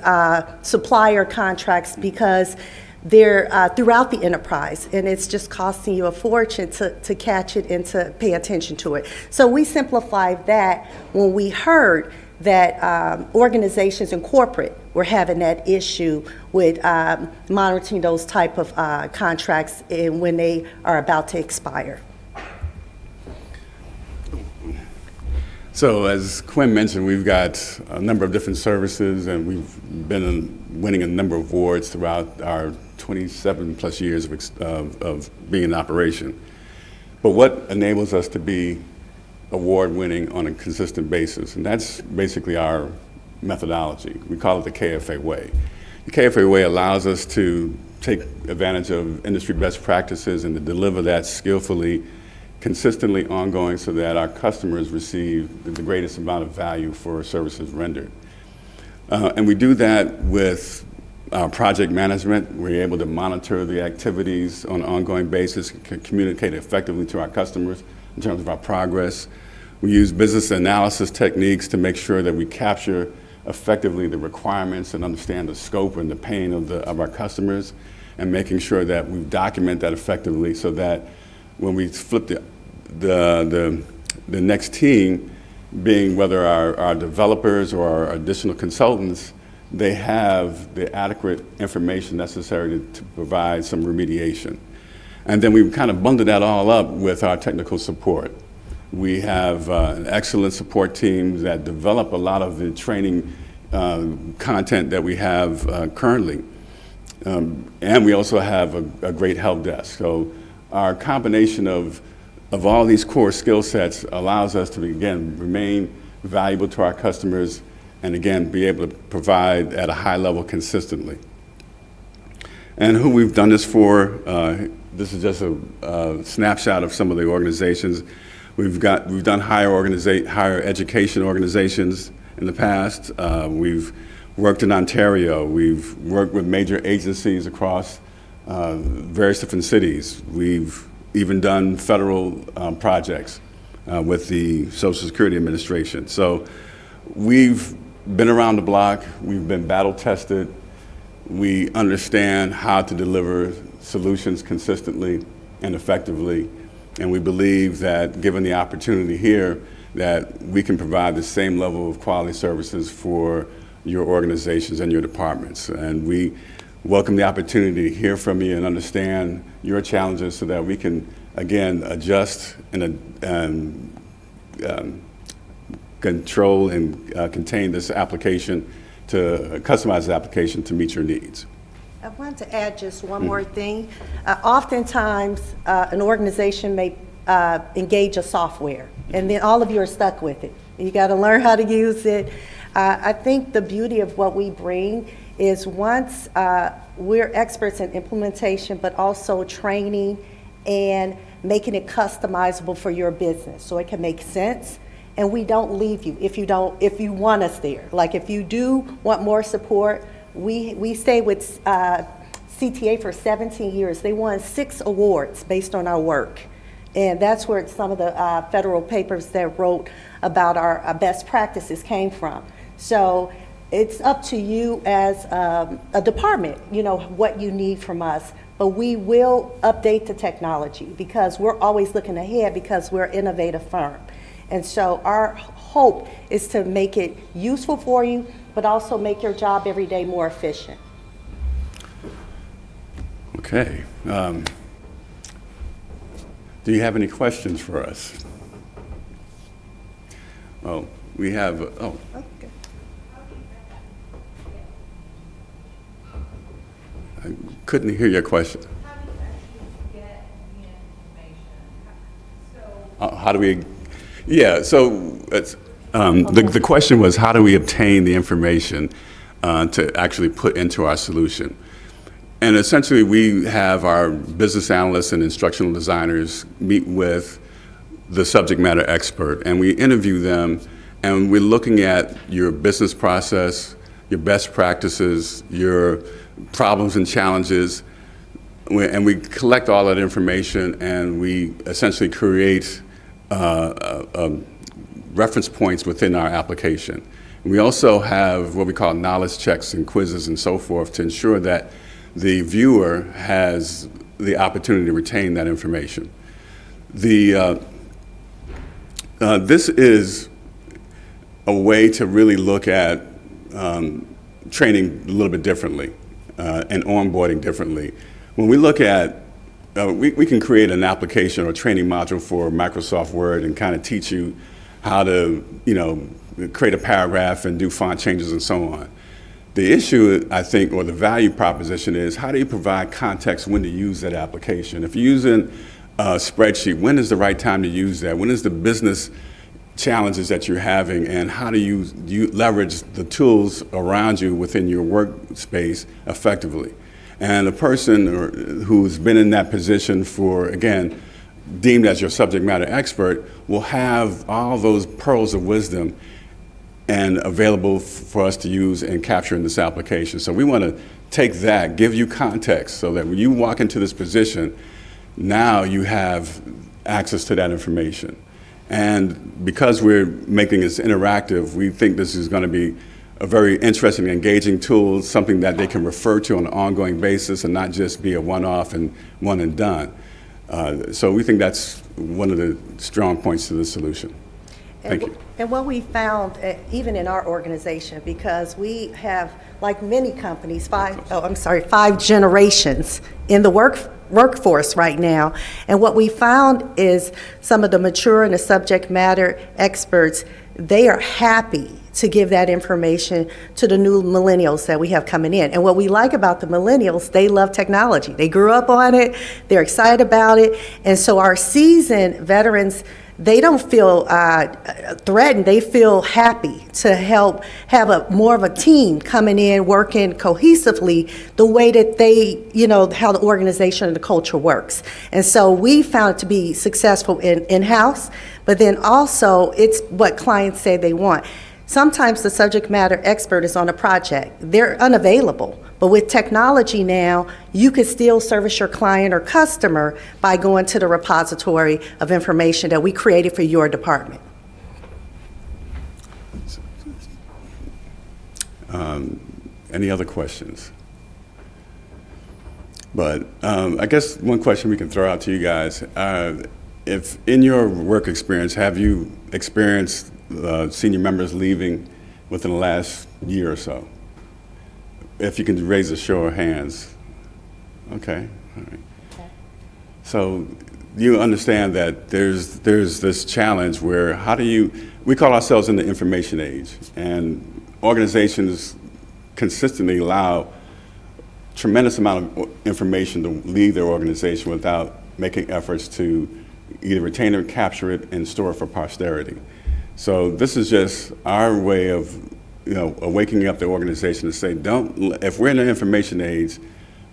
supplier contracts because they're throughout the enterprise, and it's just costing you a fortune to catch it and to pay attention to it. So we simplified that when we heard that organizations and corporate were having that issue with monitoring those type of contracts and when they are about to expire. So as Quinn mentioned, we've got a number of different services, and we've been winning a number of awards throughout our 27 plus years of being in operation. But what enables us to be award-winning on a consistent basis, and that's basically our methodology. We call it the KFA way. The KFA way allows us to take advantage of industry best practices and to deliver that skillfully, consistently, ongoing, so that our customers receive the greatest amount of value for services rendered. And we do that with project management. We're able to monitor the activities on an ongoing basis, communicate effectively to our customers in terms of our progress. We use business analysis techniques to make sure that we capture effectively the requirements and understand the scope and the pain of our customers, and making sure that we document that effectively so that when we flip the next team, being whether our developers or our additional consultants, they have the adequate information necessary to provide some remediation. And then we kind of bundle that all up with our technical support. We have an excellent support team that develop a lot of the training content that we have currently. And we also have a great help desk. So our combination of all these core skill sets allows us to, again, remain valuable to our customers and, again, be able to provide at a high level consistently. And who we've done this for, this is just a snapshot of some of the organizations. We've done higher education organizations in the past. We've worked in Ontario. We've worked with major agencies across various different cities. We've even done federal projects with the Social Security Administration. So we've been around the block. We've been battle tested. We understand how to deliver solutions consistently and effectively. And we believe that given the opportunity here, that we can provide the same level of quality services for your organizations and your departments. And we welcome the opportunity to hear from you and understand your challenges so that we can, again, adjust and control and contain this application, to customize the application to meet your needs. I wanted to add just one more thing. Oftentimes, an organization may engage a software, and then all of you are stuck with it. You got to learn how to use it. I think the beauty of what we bring is once we're experts in implementation, but also training and making it customizable for your business so it can make sense. And we don't leave you if you want us there. Like if you do want more support, we stay with CTA for 17 years. They won 6 awards based on our work. And that's where some of the federal papers that wrote about our best practices came from. So it's up to you as a department, what you need from us. But we will update the technology because we're always looking ahead because we're an innovative firm. And so our hope is to make it useful for you, but also make your job every day more efficient. Okay. Do you have any questions for us? Oh, we have, oh. Okay. I couldn't hear your question. How do you actually get the information? How do we, yeah, so it's, the question was, how do we obtain the information to actually put into our solution? And essentially, we have our business analysts and instructional designers meet with the subject matter expert, and we interview them, and we're looking at your business process, your best practices, your problems and challenges, and we collect all that information, and we essentially create reference points within our application. We also have what we call knowledge checks and quizzes and so forth to ensure that the viewer has the opportunity to retain that information. This is a way to really look at training a little bit differently and onboarding differently. When we look at, we can create an application or training module for Microsoft Word and kind of teach you how to, create a paragraph and do font changes and so on. The issue, I think, or the value proposition is, how do you provide context when to use that application? If you're using a spreadsheet, when is the right time to use that? When is the business challenges that you're having, and how do you leverage the tools around you within your workspace effectively? And a person who's been in that position for, again, deemed as your subject matter expert, will have all those pearls of wisdom and available for us to use and capture in this application. So we want to take that, give you context, so that when you walk into this position, now you have access to that information. And because we're making this interactive, we think this is going to be a very interesting, engaging tool, something that they can refer to on an ongoing basis and not just be a one-off and one and done. So we think that's one of the strong points to the solution. Thank you. And what we found, even in our organization, because we have, like many companies, five generations in the workforce right now. And what we found is some of the mature and the subject matter experts, they are happy to give that information to the new millennials that we have coming in. And what we like about the millennials, they love technology. They grew up on it, they're excited about it. And so our seasoned veterans, they don't feel threatened. They feel happy to help have more of a team coming in, working cohesively the way that they, how the organization and the culture works. And so we found it to be successful in-house, but then also it's what clients say they want. Sometimes the subject matter expert is on a project. They're unavailable. But with technology now, you could still service your client or customer by going to the repository of information that we created for your department. Any other questions? But I guess one question we can throw out to you guys, if in your work experience, have you experienced senior members leaving within the last year or so? If you can raise a show of hands. Okay, all right. Okay. So you understand that there's this challenge where we call ourselves in the information age, and organizations consistently allow tremendous amount of information to leave their organization without making efforts to either retain or capture it and store it for posterity. So this is just our way of waking up the organization to say, if we're in an information age,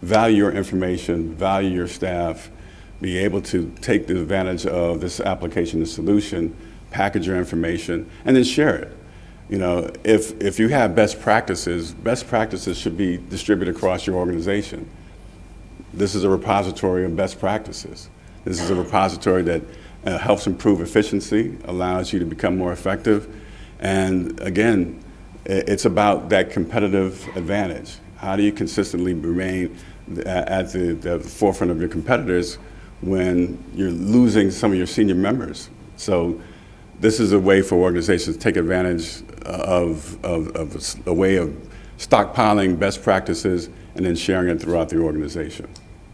value your information, value your staff, be able to take the advantage of this application, the solution, package your information, and then share it. If you have best practices should be distributed across your organization. This is a repository of best practices. This is a repository that helps improve efficiency, allows you to become more effective, and again, it's about that competitive advantage. How do you consistently remain at the forefront of your competitors when you're losing some of your senior members? So this is a way for organizations to take advantage of a way of stockpiling best practices and then sharing it throughout the organization.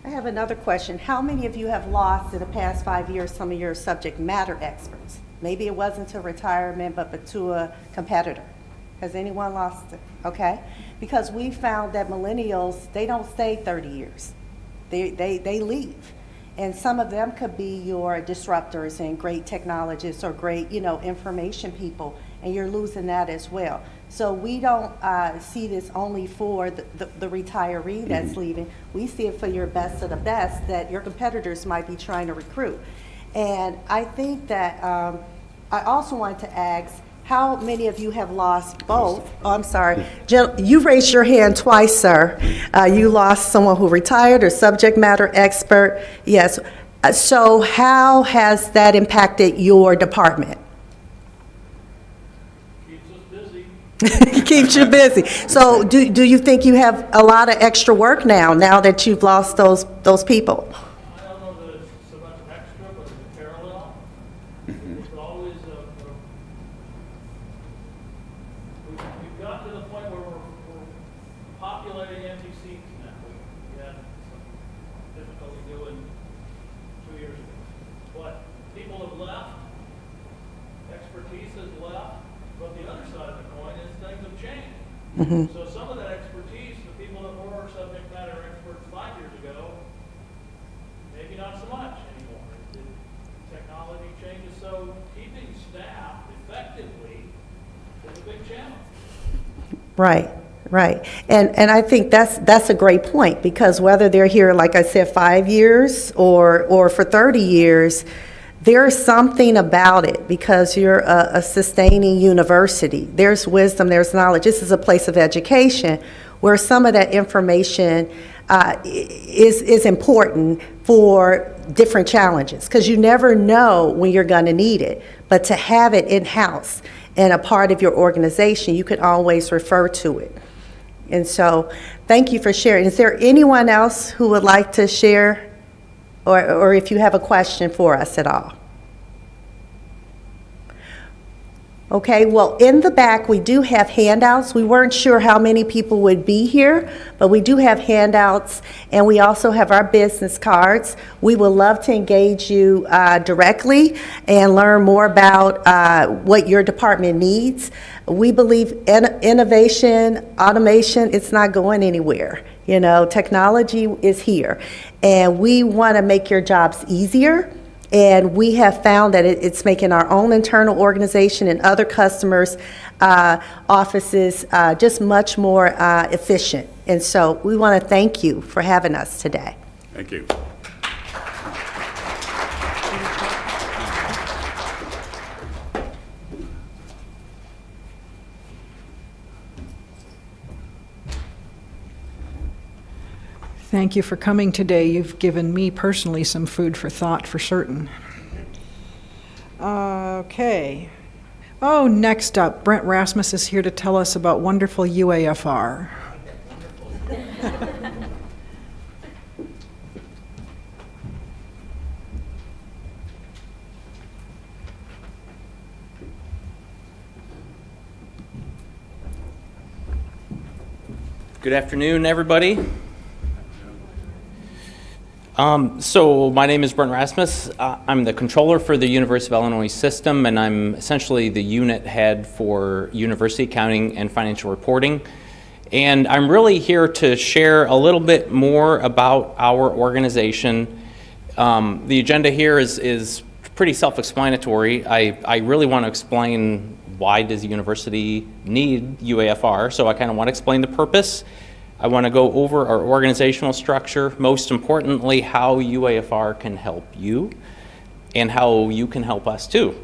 I have another question. How many of you have lost in the past 5 years some of your subject matter experts? Maybe it wasn't to retirement, but to a competitor. Has anyone lost it? Okay. Because we found that millennials, they don't stay 30 years. They leave. And some of them could be your disruptors and great technologists or great, information people, and you're losing that as well. So we don't see this only for the retiree that's leaving. We see it for your best of the best that your competitors might be trying to recruit. And I think that I also wanted to ask, how many of you have lost both? Oh, I'm sorry. You raised your hand twice, sir. You lost someone who retired or subject matter expert. Yes. So how has that impacted your department? Keeps us busy. Keeps you busy. So do you think you have a lot of extra work now that you've lost those people? I don't know that it's so much extra, but it's a parallel. It's always we've gotten to the point where we're populating empty seats now. We had some difficulty doing 2 years ago. But people have left, expertise has left, but the other side of the coin is things have changed. So some of that expertise, the people that were subject matter experts 5 years ago, maybe not so much anymore. Technology changes, so keeping staff effectively is a big challenge. Right. And I think that's a great point, because whether they're here, like I said, 5 years or for 30 years, there's something about it, because you're a sustaining university. There's wisdom, there's knowledge. This is a place of education where some of that information is important for different challenges, because you never know when you're going to need it. But to have it in-house and a part of your organization, you can always refer to it. And so thank you for sharing. Is there anyone else who would like to share, or if you have a question for us at all? Okay, well, in the back, we do have handouts. We weren't sure how many people would be here, but we do have handouts, and we also have our business cards. We would love to engage you directly and learn more about what your department needs. We believe innovation, automation, it's not going anywhere. Technology is here, and we want to make your jobs easier. And we have found that it's making our own internal organization and other customers' offices just much more efficient. And so we want to thank you for having us today. Thank you. Thank you for coming today. You've given me personally some food for thought, for certain. Okay. Oh, next up, Brent Rasmus is here to tell us about wonderful UAFR. Good afternoon, everybody. So my name is Brent Rasmus. I'm the controller for the University of Illinois system, and I'm essentially the unit head for university accounting and financial reporting. And I'm really here to share a little bit more about our organization. The agenda here is pretty self-explanatory. I really want to explain why does the university need UAFR, so I kind of want to explain the purpose. I want to go over our organizational structure, most importantly, how UAFR can help you, and how you can help us too,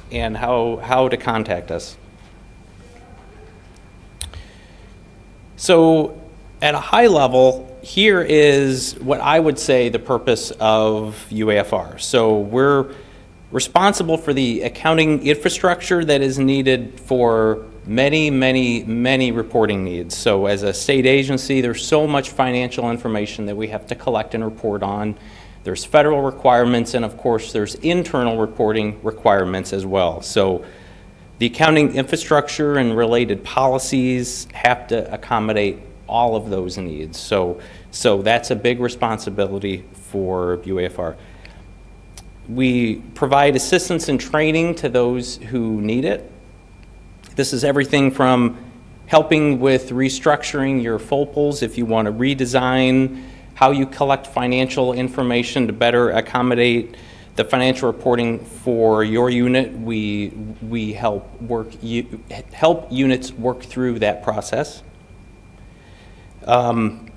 and how to contact us. So at a high level, here is what I would say the purpose of UAFR. So we're responsible for the accounting infrastructure that is needed for many reporting needs. So as a state agency, there's so much financial information that we have to collect and report on. There's federal requirements, and of course, there's internal reporting requirements as well. So the accounting infrastructure and related policies have to accommodate all of those needs. So that's a big responsibility for UAFR. We provide assistance and training to those who need it. This is everything from helping with restructuring your FOPLs if you want to redesign how you collect financial information to better accommodate the financial reporting for your unit. We help units work through that process. Some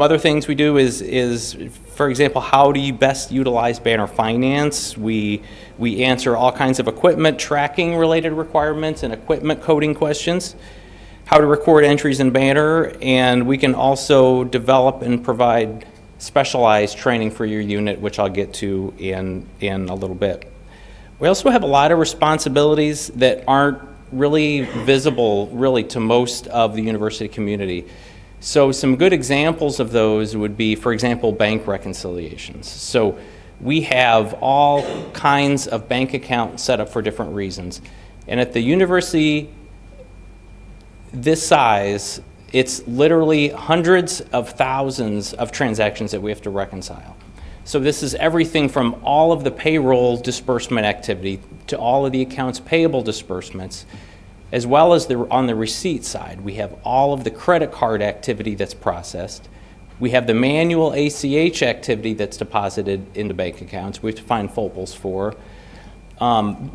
other things we do is, for example, how do you best utilize Banner Finance? We answer all kinds of equipment tracking related requirements and equipment coding questions, how to record entries in Banner, and we can also develop and provide specialized training for your unit, which I'll get to in a little bit. We also have a lot of responsibilities that aren't really visible really to most of the university community. So some good examples of those would be, for example, bank reconciliations. So we have all kinds of bank accounts set up for different reasons. And at the university this size, it's literally hundreds of thousands of transactions that we have to reconcile. So this is everything from all of the payroll disbursement activity to all of the accounts payable disbursements, as well as on the receipt side. We have all of the credit card activity that's processed. We have the manual ACH activity that's deposited into bank accounts. We have to find FOPLs for.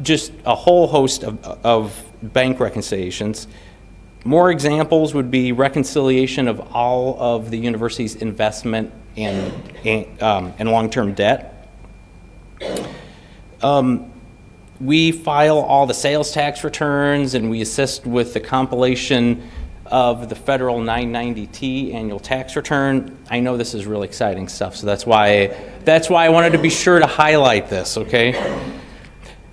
Just a whole host of bank reconciliations. More examples would be reconciliation of all of the university's investment and long-term debt. We file all the sales tax returns, and we assist with the compilation of the federal 990T annual tax return. I know this is really exciting stuff, so that's why I wanted to be sure to highlight this, okay?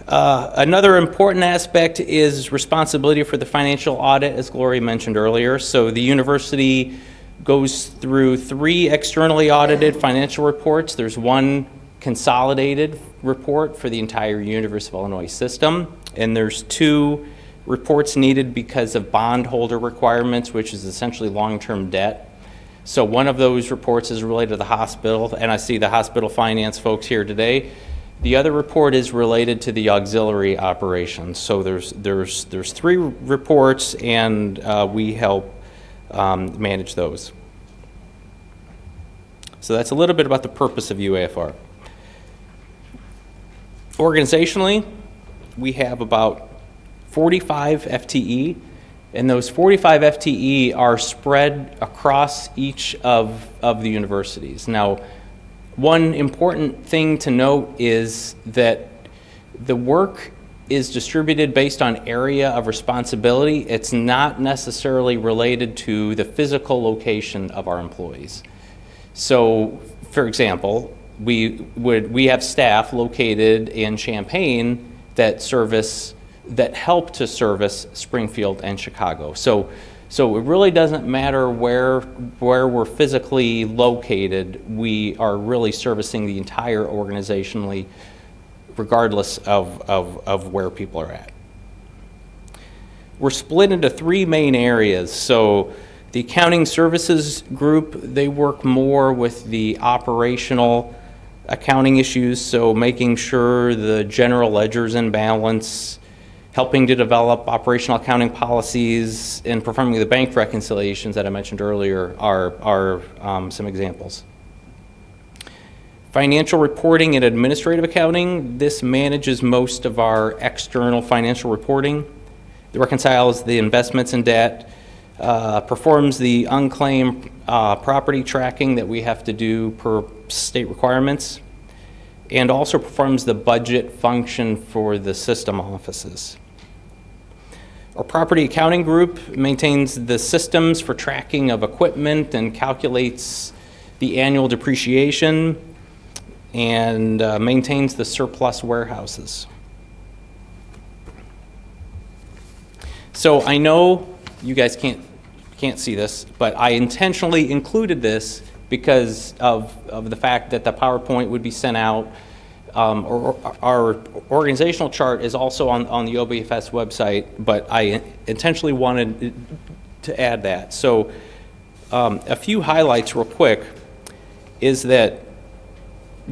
Another important aspect is responsibility for the financial audit, as Gloria mentioned earlier. So the university goes through 3 externally audited financial reports. There's one consolidated report for the entire University of Illinois system, and there's 2 reports needed because of bondholder requirements, which is essentially long-term debt. So one of those reports is related to the hospital, and I see the hospital finance folks here today. The other report is related to the auxiliary operations. So there's 3 reports, and we help manage those. So that's a little bit about the purpose of UAFR. Organizationally, we have about 45 FTE, and those 45 FTE are spread across each of the universities. Now, one important thing to note is that the work is distributed based on area of responsibility. It's not necessarily related to the physical location of our employees. So, for example, we have staff located in Champaign that help to service Springfield and Chicago. So it really doesn't matter where we're physically located. We are really servicing the entire organizationally, regardless of where people are at. We're split into 3 main areas. So the accounting services group, they work more with the operational accounting issues, so making sure the general ledger's in balance, helping to develop operational accounting policies, and performing the bank reconciliations that I mentioned earlier are some examples. Financial reporting and administrative accounting, this manages most of our external financial reporting. It reconciles the investments and debt, performs the unclaimed property tracking that we have to do per state requirements, and also performs the budget function for the system offices. Our property accounting group maintains the systems for tracking of equipment and calculates the annual depreciation and maintains the surplus warehouses. So I know you guys can't see this, but I intentionally included this because of the fact that the PowerPoint would be sent out. Or our organizational chart is also on the OBFS website, but I intentionally wanted to add that. So a few highlights real quick is that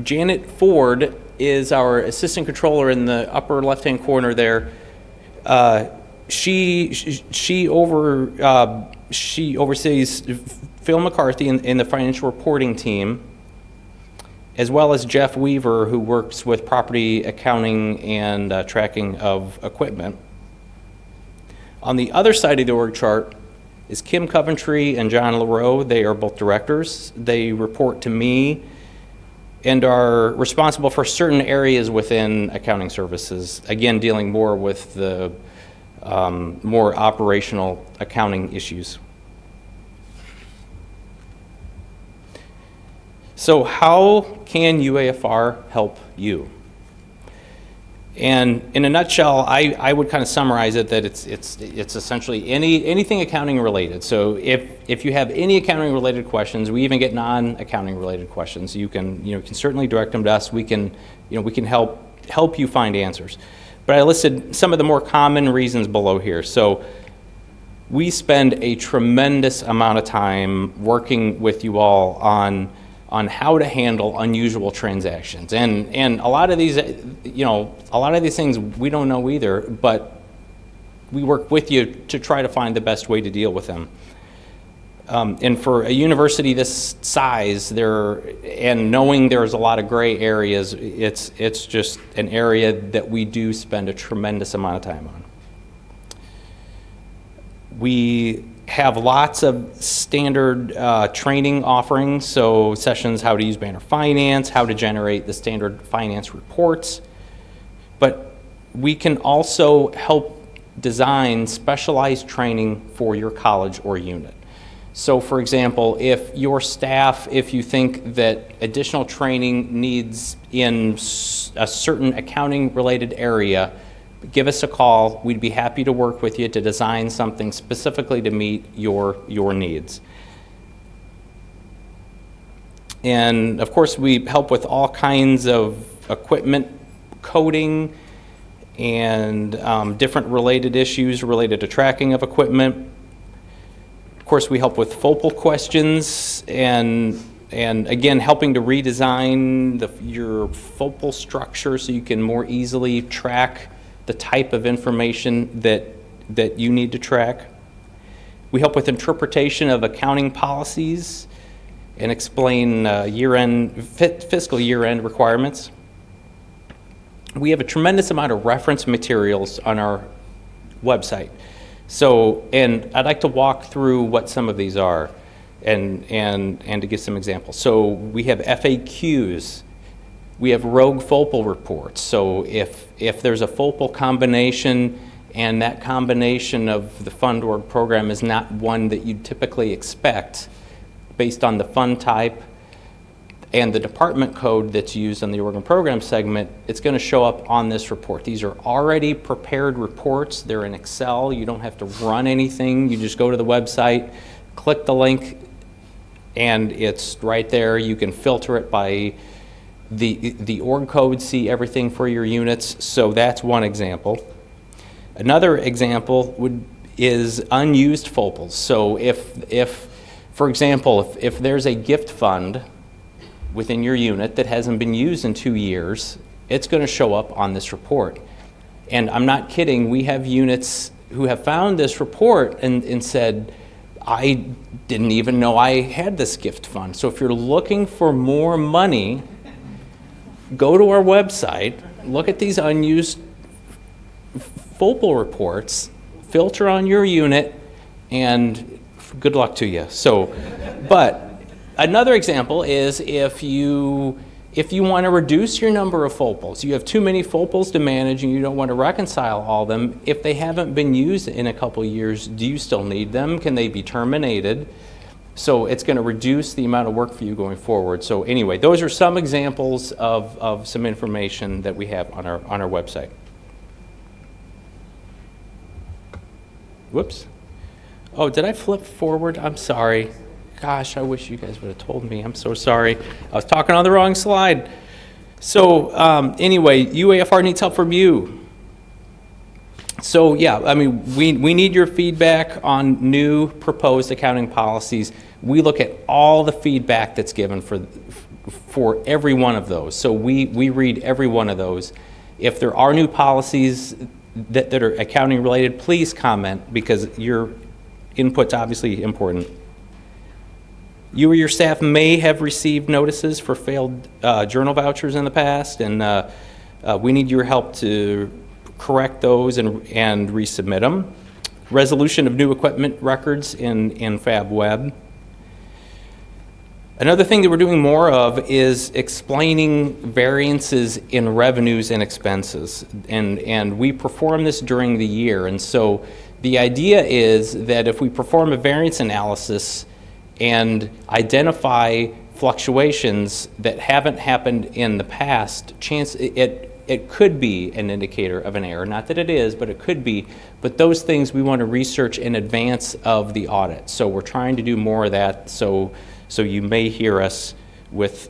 Janet Ford is our assistant controller in the upper left-hand corner there. She oversees Phil McCarthy in the financial reporting team, as well as Jeff Weaver, who works with property accounting and tracking of equipment. On the other side of the org chart is Kim Coventry and John LaRoe. They are both directors. They report to me and are responsible for certain areas within accounting services, again, dealing more with the more operational accounting issues. So how can UAFR help you? And in a nutshell, I would kind of summarize it that it's essentially anything accounting related. So if you have any accounting related questions, we even get non-accounting related questions. You can certainly direct them to us. We can help you find answers. But I listed some of the more common reasons below here. So we spend a tremendous amount of time working with you all on how to handle unusual transactions. And a lot of these, a lot of these things we don't know either, but we work with you to try to find the best way to deal with them. And for a university this size, and knowing there's a lot of gray areas, it's just an area that we do spend a tremendous amount of time on. We have lots of standard training offerings, so sessions, how to use Banner Finance, how to generate the standard finance reports. But we can also help design specialized training for your college or unit. So for example, if your staff, if you think that additional training needs in a certain accounting related area, give us a call. We'd be happy to work with you to design something specifically to meet your needs. And of course, we help with all kinds of equipment coding and different related issues related to tracking of equipment. Of course, we help with focal questions and again, helping to redesign your focal structure so you can more easily track the type of information that you need to track. We help with interpretation of accounting policies and explain fiscal year-end requirements. We have a tremendous amount of reference materials on our website. So, and I'd like to walk through what some of these are and to give some examples. So we have FAQs. We have rogue FOPL reports. So if there's a FOPL combination and that combination of the fund or program is not one that you'd typically expect based on the fund type and the department code that's used on the org and program segment, it's going to show up on this report. These are already prepared reports. They're in Excel. You don't have to run anything. You just go to the website, click the link, and it's right there. You can filter it by the org code, see everything for your units. So that's one example. Another example is unused FOPLs. So if for example, if there's a gift fund within your unit that hasn't been used in 2 years, it's going to show up on this report. And I'm not kidding, we have units who have found this report and said, I didn't even know I had this gift fund. So if you're looking for more money, go to our website, look at these unused FOPL reports, filter on your unit, and good luck to you. So, but another example is if you want to reduce your number of FOPLs, you have too many FOPLs to manage and you don't want to reconcile all of them. If they haven't been used in a couple years, do you still need them? Can they be terminated? So it's going to reduce the amount of work for you going forward. So anyway, those are some examples of some information that we have on our website. Whoops. Oh, did I flip forward? I'm sorry. Gosh, I wish you guys would have told me. I'm so sorry. I was talking on the wrong slide. So anyway, UAFR needs help from you. So yeah, I mean, we need your feedback on new proposed accounting policies. We look at all the feedback that's given for every one of those. So we read every one of those. If there are new policies that are accounting related, please comment, because your input's obviously important. You or your staff may have received notices for failed journal vouchers in the past, and we need your help to correct those and resubmit them. Resolution of new equipment records in Fab Web. Another thing that we're doing more of is explaining variances in revenues and expenses, and we perform this during the year. And so the idea is that if we perform a variance analysis and identify fluctuations that haven't happened in the past, it could be an indicator of an error. Not that it is, but it could be. But those things we want to research in advance of the audit. So we're trying to do more of that. So you may hear us with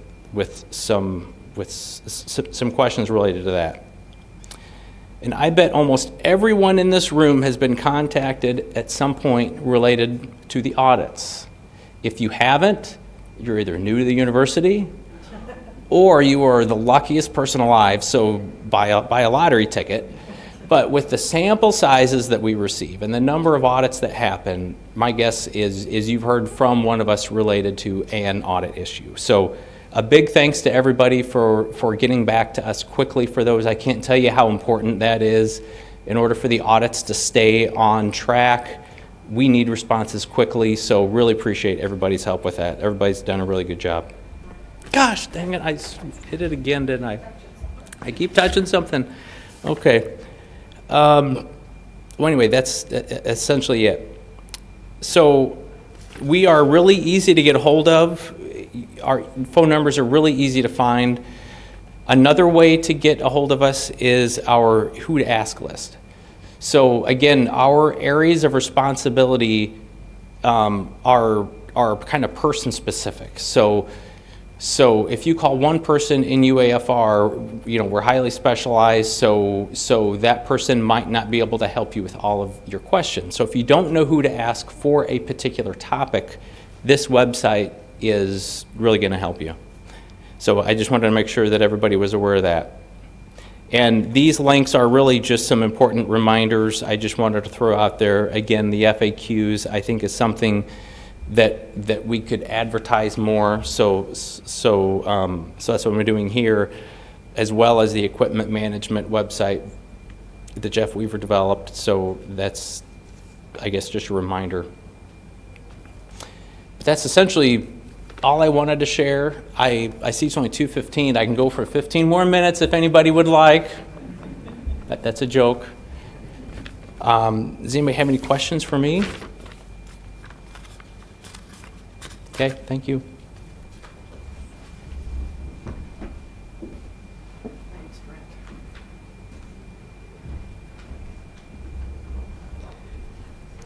some questions related to that. And I bet almost everyone in this room has been contacted at some point related to the audits. If you haven't, you're either new to the university or you are the luckiest person alive, so buy a lottery ticket. But with the sample sizes that we receive and the number of audits that happen, my guess is you've heard from one of us related to an audit issue. So a big thanks to everybody for getting back to us quickly for those. I can't tell you how important that is. In order for the audits to stay on track, we need responses quickly, so really appreciate everybody's help with that. Everybody's done a really good job. Gosh, dang it, I hit it again, didn't I? I keep touching something. Okay. Well, anyway, that's essentially it. So we are really easy to get a hold of. Our phone numbers are really easy to find. Another way to get a hold of us is our Who to Ask list. So again, our areas of responsibility are kind of person specific. So if you call one person in UAFR, we're highly specialized, so that person might not be able to help you with all of your questions. So if you don't know who to ask for a particular topic, this website is really going to help you. So I just wanted to make sure that everybody was aware of that. And these links are really just some important reminders I just wanted to throw out there. Again, the FAQs I think is something that we could advertise more. So that's what we're doing here, as well as the equipment management website that Jeff Weaver developed. So that's, I guess, just a reminder. But that's essentially all I wanted to share. I see it's only 2:15. I can go for 15 more minutes if anybody would like. That's a joke. Does anybody have any questions for me? Okay, thank you.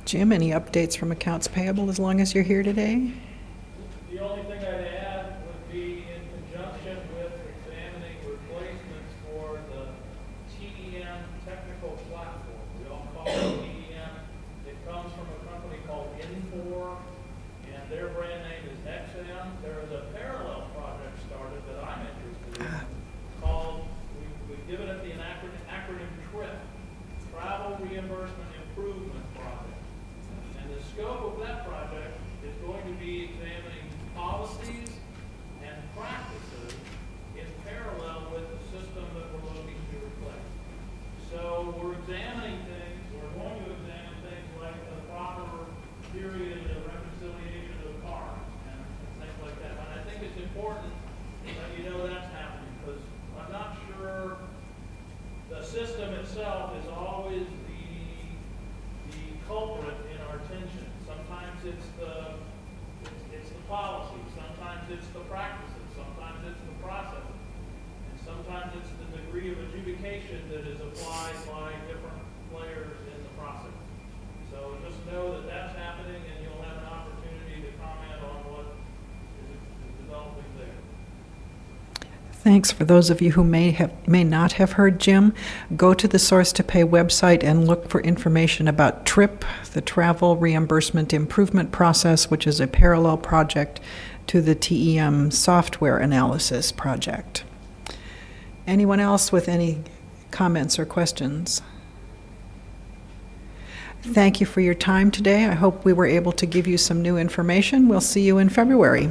Jim, any updates from accounts payable as long as you're here today? The only thing I'd add would be in conjunction with examining replacements for the TEM technical platform. We all call it TEM. It comes from a company called Infor, and their brand name is XM. There is a parallel project started that I'm interested in called, we've given it the acronym TRIP, Travel Reimbursement Improvement Project. And the scope of that project is going to be Thanks. For those of you who may not have heard Jim, go to the Source to Pay website and look for information about TRIP, the Travel Reimbursement Improvement Process, which is a parallel project to the TEM software analysis project. Anyone else with any comments or questions? Thank you for your time today. I hope we were able to give you some new information. We'll see you in February.